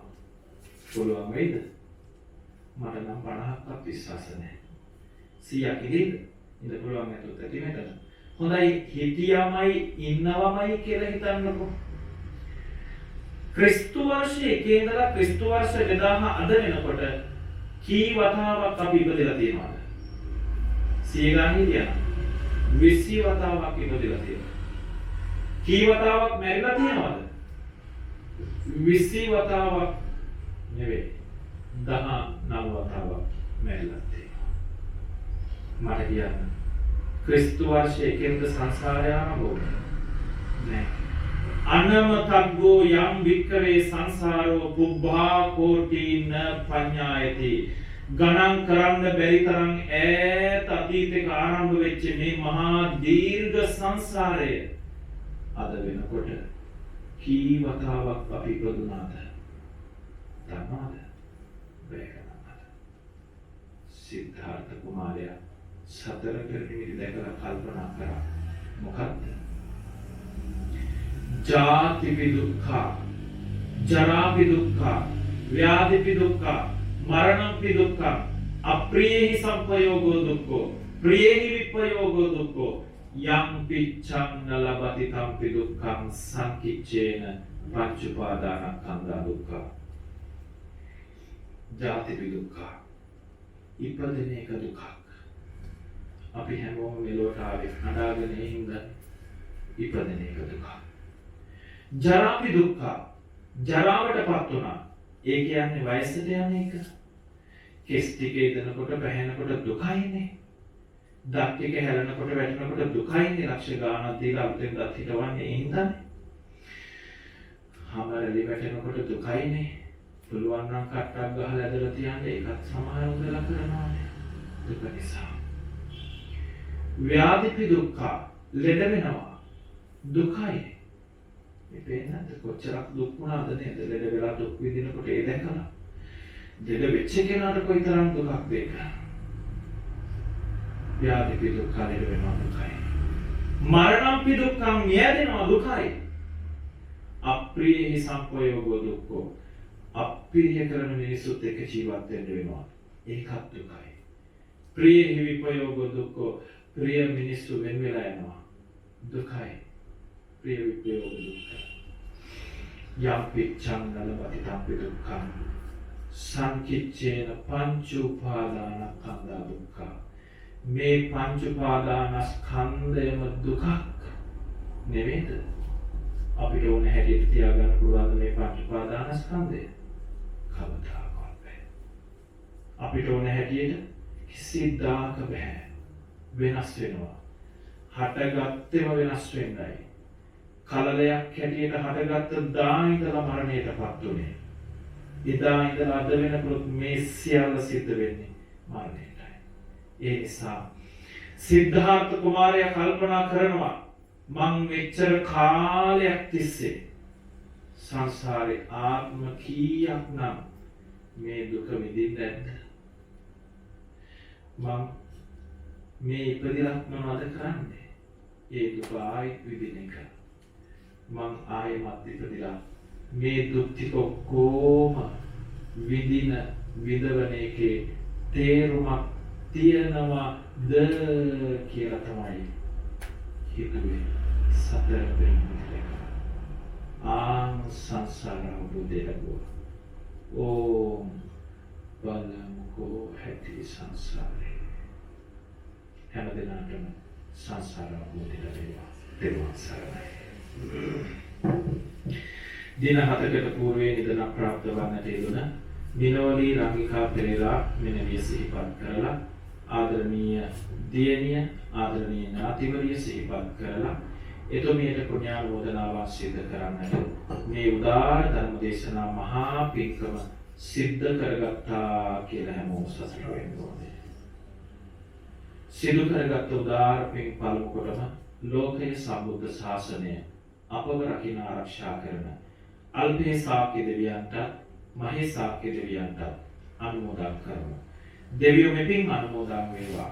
Speaker 1: පුළුවන් වෙයිද? මට නම් 50ක්වත් විශ්වාස නැහැ. 100ක් ඉඳින්න ඉඳ පුළුවන් නැතුත් ඇති මෙතන. හොඳයි හිටියමයි ඉන්නවමයි කියලා හිතන්නකෝ. ක්‍රිස්තු වර්ෂ 1 ඉඳලා ක්‍රිස්තු වර්ෂ 2000 අද වෙනකොට කී වතාවක් අපි ඉපදලා තියෙනවද? 100 ගන්න හිටියා. 20 වතාවක් ඉපදලා තියෙනවා. කී වතාවක් මැරිලා තියෙනවද? 20 වතාවක් නෙවෙයි. 19 වතාවක් මැරිලා තියෙනවා. මට කියන්න. ක්‍රිස්තු වර්ෂ 1 සංසාරය ආරම්භ වුණේ නෑ. අනමතග්ගෝ යම් වික්කවේ සංසාරෝ පුබ්බා කෝටින පඤ්ඤායති. ගණන් කරන්න බැරි තරම් ඈත අතීතයක ආරම්භ වෙච්ච මේ මහා දීර්ඝ සංසාරය අද වෙනකොට කී වතාවක් අපි ඉපදුනාද? දන්නවද? බැලුවාද? සිද්ධාර්ථ කුමාරයා සතර පෙරණිවිඩ දැකලා කල්පනා කරා. මොකක්ද? ජාතිපි දුක්ඛ, ජරාපි දුක්ඛ, ව්‍යාධිපි දුක්ඛ, මරණපි දුක්ඛ, අප්‍රියේහි සම්පයෝගෝ දුක්ඛෝ, ප්‍රියේහි විප්පයෝගෝ දුක්ඛෝ, යම් පිච්ඡං නලබති තම්පි දුක්ඛං සංකිච්ඡේන පංච උපාදානස්කන්ධා දුක්ඛ. ජාති දුක්ඛ. ඉපදෙන එක දුකක්. අපි හැමෝම මෙලොවට ආවේ අඬාගෙන හින්දා ඉපදෙන එක දුකක්. ජරාපි දුක්ඛ. ජරාවටපත් වුණා. ඒ කියන්නේ වයසට යන එක. කෙස් ටික ඉදනකොට පැහැෙනකොට දුකයිනේ. දත් ටික හැලෙනකොට වැටෙනකොට දුකයිනේ. ලක්ෂ ගාණක් දීලා අලුතෙන් දත් හිටවන්නේ ඒ හින්දානේ. හැමරලි වැටෙනකොට දුකයිනේ. පුළුවන් නම් කට්ටක් ගහලා ඇදලා තියන්න ඒකත් සමහර උදලා කරනවානේ. දුක නිසා. ව්‍යාධිපි දුක්ඛ. ලෙඩ වෙනවා. දුකයි. මේ පේන්නත් කොච්චරක් දුක් වුණාද නේද? ලෙඩ වෙලා දුක් විඳිනකොට ඒ දැකලා. ලෙඩ වෙච්ච කෙනාට කොයිතරම් දුකක්ද ඒක? ව්‍යාධිපි දුක්ඛ ලෙඩ වෙනවා දුකයි. මරණම්පි දුක්ඛං මියදෙනවා දුකයි. අප්‍රියෙහි සම්පයෝගෝ දුක්ඛෝ. අප්‍රිය කරන මිනිසුත් එක්ක ජීවත් වෙන්න වෙනවා. ඒකත් දුකයි. ප්‍රියෙහි විපයෝගෝ දුක්ඛෝ. ප්‍රිය මිනිස්සු වෙන වෙලා යනවා. දුකයි. ප්‍රිය විපයෝග දුක්ඛ. යම් පිච්ඡං නලවති තම්පි දුක්ඛං. සංකිච්ඡේන පංච උපාදානස්කන්ධ දුක්ඛ. මේ පංච උපාදානස්කන්ධයම දුකක් නෙමෙයිද? අපිට ඕන හැටියට තියාගන්න පුළුවන් මේ පංච උපාදානස්කන්ධය. කවදාකවත් බැහැ. අපිට ඕන හැටියට කිසිදාක බැහැ. වෙනස් වෙනවා. හටගත්තේම වෙනස් වෙන්නයි. කලලයක් හැටියට හටගත්ත දා ඉඳලා මරණයටපත් උනේ. එදා ඉඳලා අද වෙනකොට මේ සියල්ල සිද්ධ වෙන්නේ මරණයටයි. ඒ නිසා සිද්ධාර්ථ කුමාරයා කල්පනා කරනවා මං මෙච්චර කාලයක් තිස්සේ සංසාරේ ආත්ම කීයක් නම් මේ දුක විඳින්න ඇද්ද? මං මේ ඉපදිලක් මොනවද කරන්නේ? ඒ දුක ආයෙත් විඳින එක. මං ආයෙමත් ඉපදිලා මේ දුක් ටික ඔක්කොම විඳවන එකේ තේරුමක් තියනවද කියලා තමයි හිතුවේ. සතර බ්‍රහ්මයක සංසාර අවබෝධය ලැබුවා. ඕම් බලමුකෝ හැටි සංසාරේ. හැම දිනකටම සංසාර අවබෝධය ලැබේවා. තෙරුවන් සරණයි. දින 7කට పూర్වයේ නිදන ප්‍රාප්ත වන්නට යෙදුන මිනෝලි රංගිකා පෙරේරා මෙනවිය සිහිපත් කරලා ආදරණීය දියණිය ආදරණීය ඥාතිවරිය සිහිපත් කරලා එතුමියට පුණ්‍යානුමෝදනාවක් සිදු කරන්නට මේ උදාර ධර්ම දේශනා මහා පින්කම සිද්ධ කරගත්තා කියලා හැමෝම සතුටු වෙන්න ඕනේ. සිදු කරගත් උදාර පින් පළමු කොටම ලෝකයේ සම්බුද්ධ ශාසනය අපව රකින්න ආරක්ෂා කරන අල්පේ ශාක්‍ය දෙවියන්ට මහේ ශාක්‍ය දෙවියන්ට අනුමෝදන් කරමු. දෙවියෝ මෙපින් අනුමෝදන් වේවා.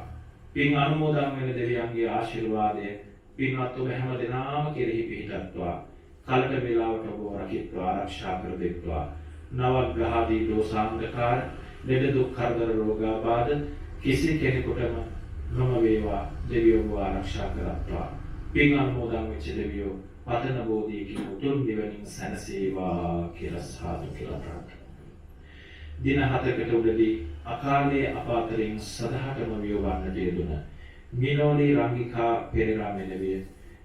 Speaker 1: පින් අනුමෝදන් වෙන දෙවියන්ගේ ආශිර්වාදය පින්වත් ඔබ හැම දිනම කෙරෙහි පිහිටත්වා. කලට වේලාවට ඔබ රකිත්වා ආරක්ෂා කර දෙත්වා. නවග්‍රහාදී දෝෂාන්ධකාර ලෙඩ දුක් කරදර රෝගාබාධ කිසි කෙනෙකුටම නොම වේවා. දෙවියෝ ඔබ ආරක්ෂා කරත්වා. පින් අනුමෝදන් වෙච්ච දෙවියෝ පතන බෝධියකින් උතුම් නිවනින් සැනසේවා කියලා සාදු කියලා ප්‍රාර්ථනා. දින 7කට උඩදී අකාලයේ අප අතරින් සදහටම වියවන්නට යෙදුන මිනෝලි රංගිකා පෙරේරා මෙලවිය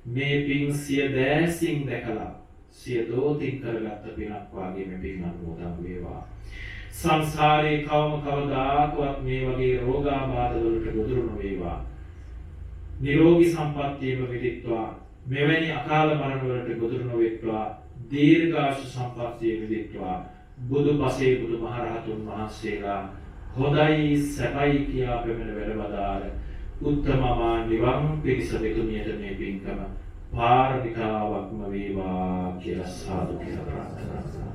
Speaker 1: මේ පින් සිය දෑසින් දැකලා සිය දෝතින් කරගත්ත පිනක් වාගේ මේ පින් අනුමෝදන් වේවා. සංසාරේ කවදාකවත් මේ වගේ රෝගාබාධ වලට ගොදුරු නොවේවා. නිරෝගී සම්පන්නියව විදිත්වා මෙවැනි අකාල මරණ වලට ගොදුරු නොවෙත්වා. දීර්ඝායු සම්පන්නිය විදිත්වා. බුදු පසේ බුදු මහරහතුන් වහන්සේලා හොඳයි සැපයි කියා පෙමෙන වැඩවදාළ උත්තමමා නිවන් පිණිස දෙතුමියට මේ පින්කම පාරමිතාවක්ම වේවා කියලා සාදු කියලා ප්‍රාර්ථනා කරනවා.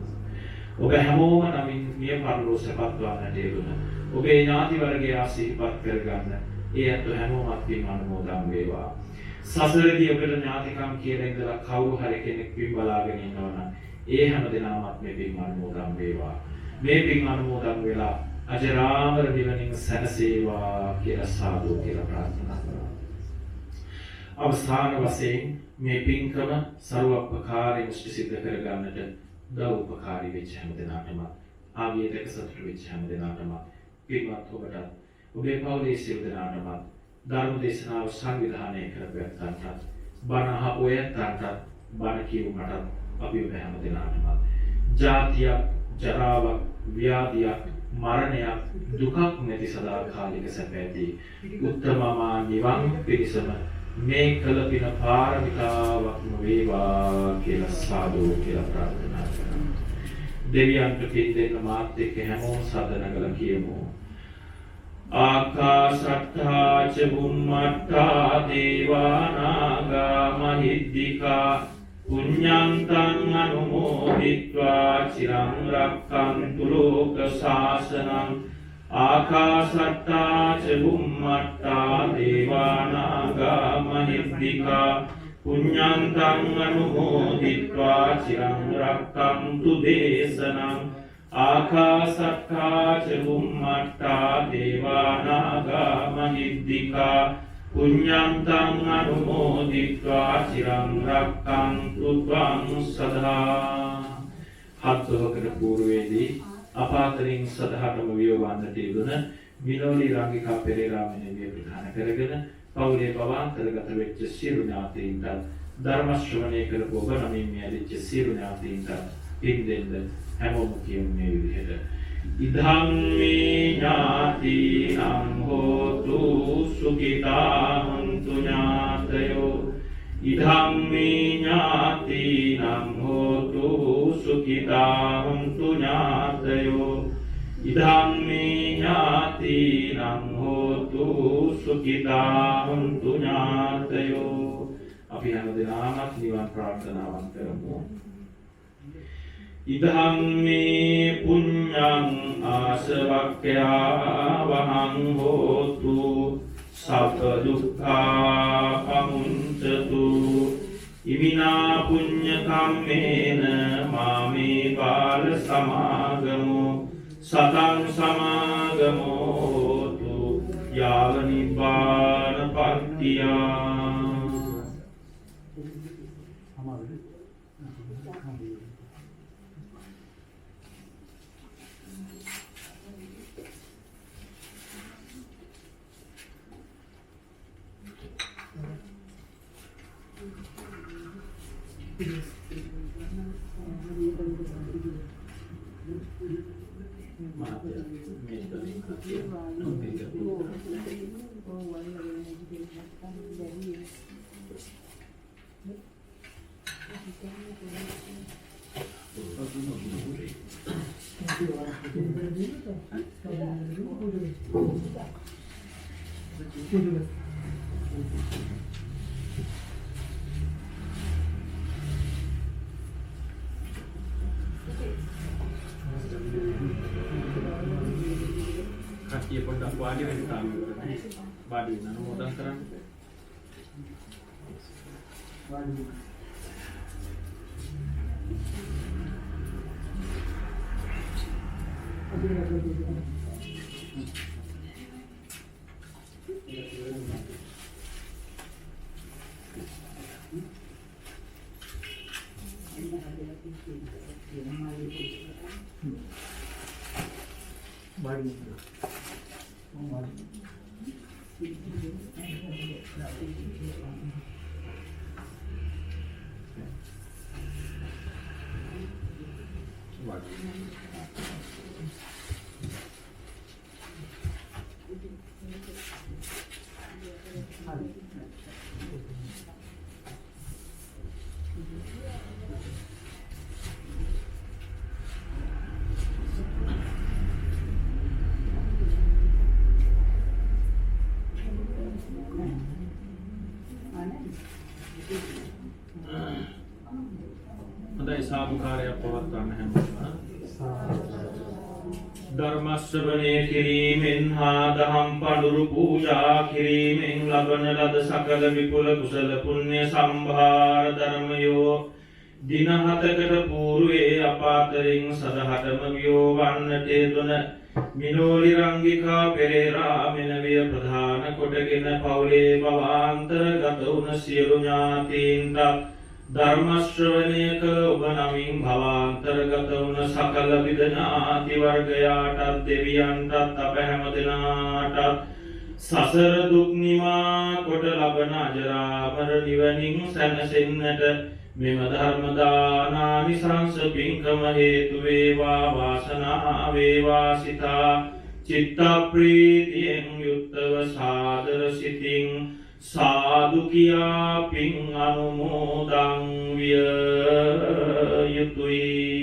Speaker 1: ඔබ හැමෝම නමින් මිය පරලෝ සැපත් වන්නට යෙදුන ඔබේ ඥාති වර්ගය ආශිර්වාද කරගන්න ඒ අත හැමෝමත් පින් අනුමෝදන් වේවා. සසරදී ඔබට ඥාතිකම් කියලා ඉඳලා කවුරු හරි කෙනෙක් පින් බලාගෙන ඉන්නවනම් ඒ හැම දිනමත් මේ පින් අනුමෝදන් වේවා. මේ පින් අනුමෝදන් වෙලා අජරාමර නිවනින් සැනසේවා කියලා සාදු කියලා ප්‍රාර්ථනා කරනවා. අවසාන වශයෙන් මේ පින්කම ਸਰවපකාරී මුස්ති සිද්ධ කරගන්නට දව් උපකාරී වෙච්ච හැම දිනකටම ආගියට එක සතුටු වෙච්ච හැම දෙනාටම පින්වත් ඔබට ඔබේ පවුලේ සියලු දෙනාටම ධර්ම දේශනාව සංවිධානය කරපු ඇත්තන්ට බණ අහපු ඇත්තන්ට බණ කියවුමට අපි ඔබ හැම දෙනාටම ජාතියක් ජරාවක් ව්‍යාධියක් මරණයක් දුකක් නැති සදාකාලික සැප ඇති උත්තමමා නිවන් පිණිසම මේ කළ පින පාරමිතාවක්ම වේවා කියලා සාදු කියලා ප්‍රාර්ථනා කරනවා. දෙවියන්ට පින් දෙන්න මාත් එක්ක හැමෝම සදනගල කියමු. ආකාශට්ඨා ච බුම්මට්ඨා දේවා නාග මහිද්దికා පුඤ්ඤන්තං අනුමෝදිत्वा චිරං රක්ඛන්තු ලෝක ශාසනං ආකාශට්ඨා ච බුම්මට්ඨා දේවා නාග මහිද්దికා පුඤ්ඤන්තං අනුමෝදිत्वा චිරං රක්ඛන්තු දේශනං ආකාශට්ඨා ච බුම්මට්ඨා දේවා නාග මහිද්దికා පුඤ්ඤන්තං අනුමෝදිत्वा චිරං රක්ඛන්තු ත්වං සදා. හත්වකට පූර්වයේදී අපාතරින් සදහටම වියවන්නට යෙදුන මිනෝලි රංගිකා පෙරේරා මෙනෙවිය ප්‍රධාන කරගෙන පවුලේ පවාන්තරගත වෙච්ච සියලු ඥාතීන්ට ධර්ම ශ්‍රවණය කරපු ඔබ නමින් මියදිච්ච සියලු ඥාතීන්ට පින් දෙන්න හැමෝම කියමු මේ විදිහට. ඉදං මේ ඥාතිනම් හෝතු සුඛිතා හොන්තු ඥාතයෝ ඉදං මේ ඥාතිනම් හෝතු සුඛිතා හොන්තු ඥාතයෝ ඉදං මේ ඥාතිනම් හෝතු සුඛිතා හොන්තු ඥාතයෝ. අපි හැමදෙනාම නිවන් ප්‍රාර්ථනාවන් කරමු. ඉදං මේ පුඤ්ඤං ආසවක්ඛ්‍යා වහං හෝතු සබ්බ දුක්ඛා පමුඤ්චතු ඉමිනා පුඤ්ඤ කම්මේන මාමේ බාල සමාගමෝ සතං සමාගමෝ හෝතු යාව නිබ්බාන පත්තියා.
Speaker 2: Kaki pondok wali mentang, badi nanu modal terang. සාදුකාරයක් පවත්වන්න හැමෝම ධර්ම ශ්‍රවණය කිරීමෙන් හා දහම් පඬුරු පූජා කිරීමෙන් ලබන ලද සකල විපුල කුසල පුණ්‍ය සම්භාර ධර්මයෝ දින 7කට පූර්වයේ අපාතරින් සදහටම වියෝවන්නට යෙදුන මිනෝලි රංගිකා පෙරේරා මෙනවිය ප්‍රධාන කොටගෙන පවුලේ භවාන්තරගත වුණ සියලු ඥාතීන්ට
Speaker 1: ධර්ම ශ්‍රවණය කළ ඔබ නමින් භවාන්තරගත වුණ සකල විද ඥාති වර්ගයාටත් දෙවියන්ටත් අප හැම දෙනාටත් සසර දුක් නිවා කොට ලබන අජරාමර නිවනින් සැනසෙන්නට මෙම ධර්ම දානානිසංස පින්කම හේතු වේවා වාසනාව වේවා සිතා චිත්ත ප්‍රීතියෙන් යුක්තව සාදර සිතින් සාදු කියා පින් අනුමෝදන් විය යුතුයි.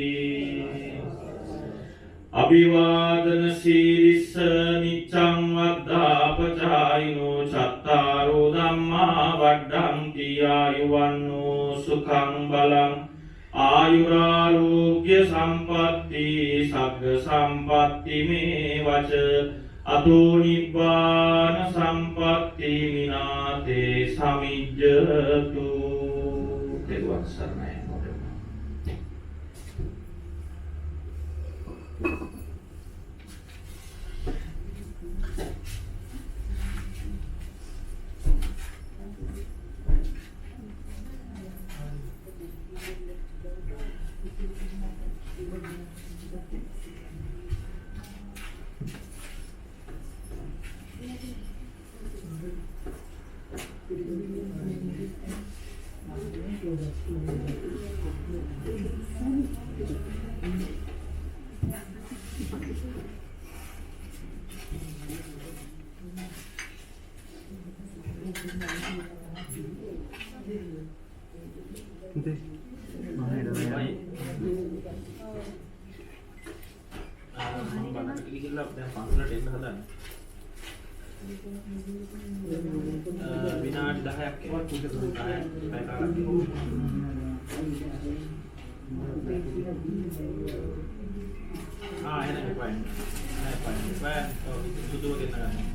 Speaker 1: අභිවාදන සීලිස්ස නිච්ඡං වද්ධාපචායිනෝ චත්තාරෝ ධම්මා වඩ්ඩන්ති ආයුවන්නෝ සුඛං බලං ආයුරාෝග්‍ය සම්පatti සග්ග සම්පatti මේ වච අතෝ නිබ්බාන සම්පatti විනාතේ සමිජ්ජතු. තෙරුවන් සරණයි.
Speaker 2: විනාඩි 10ක් එවත් පුදුම 10ක් පැය කාලක් එහෙනම් එපා. නෑ එපා. ඔව් සුදුව ගෙන්න ගන්න.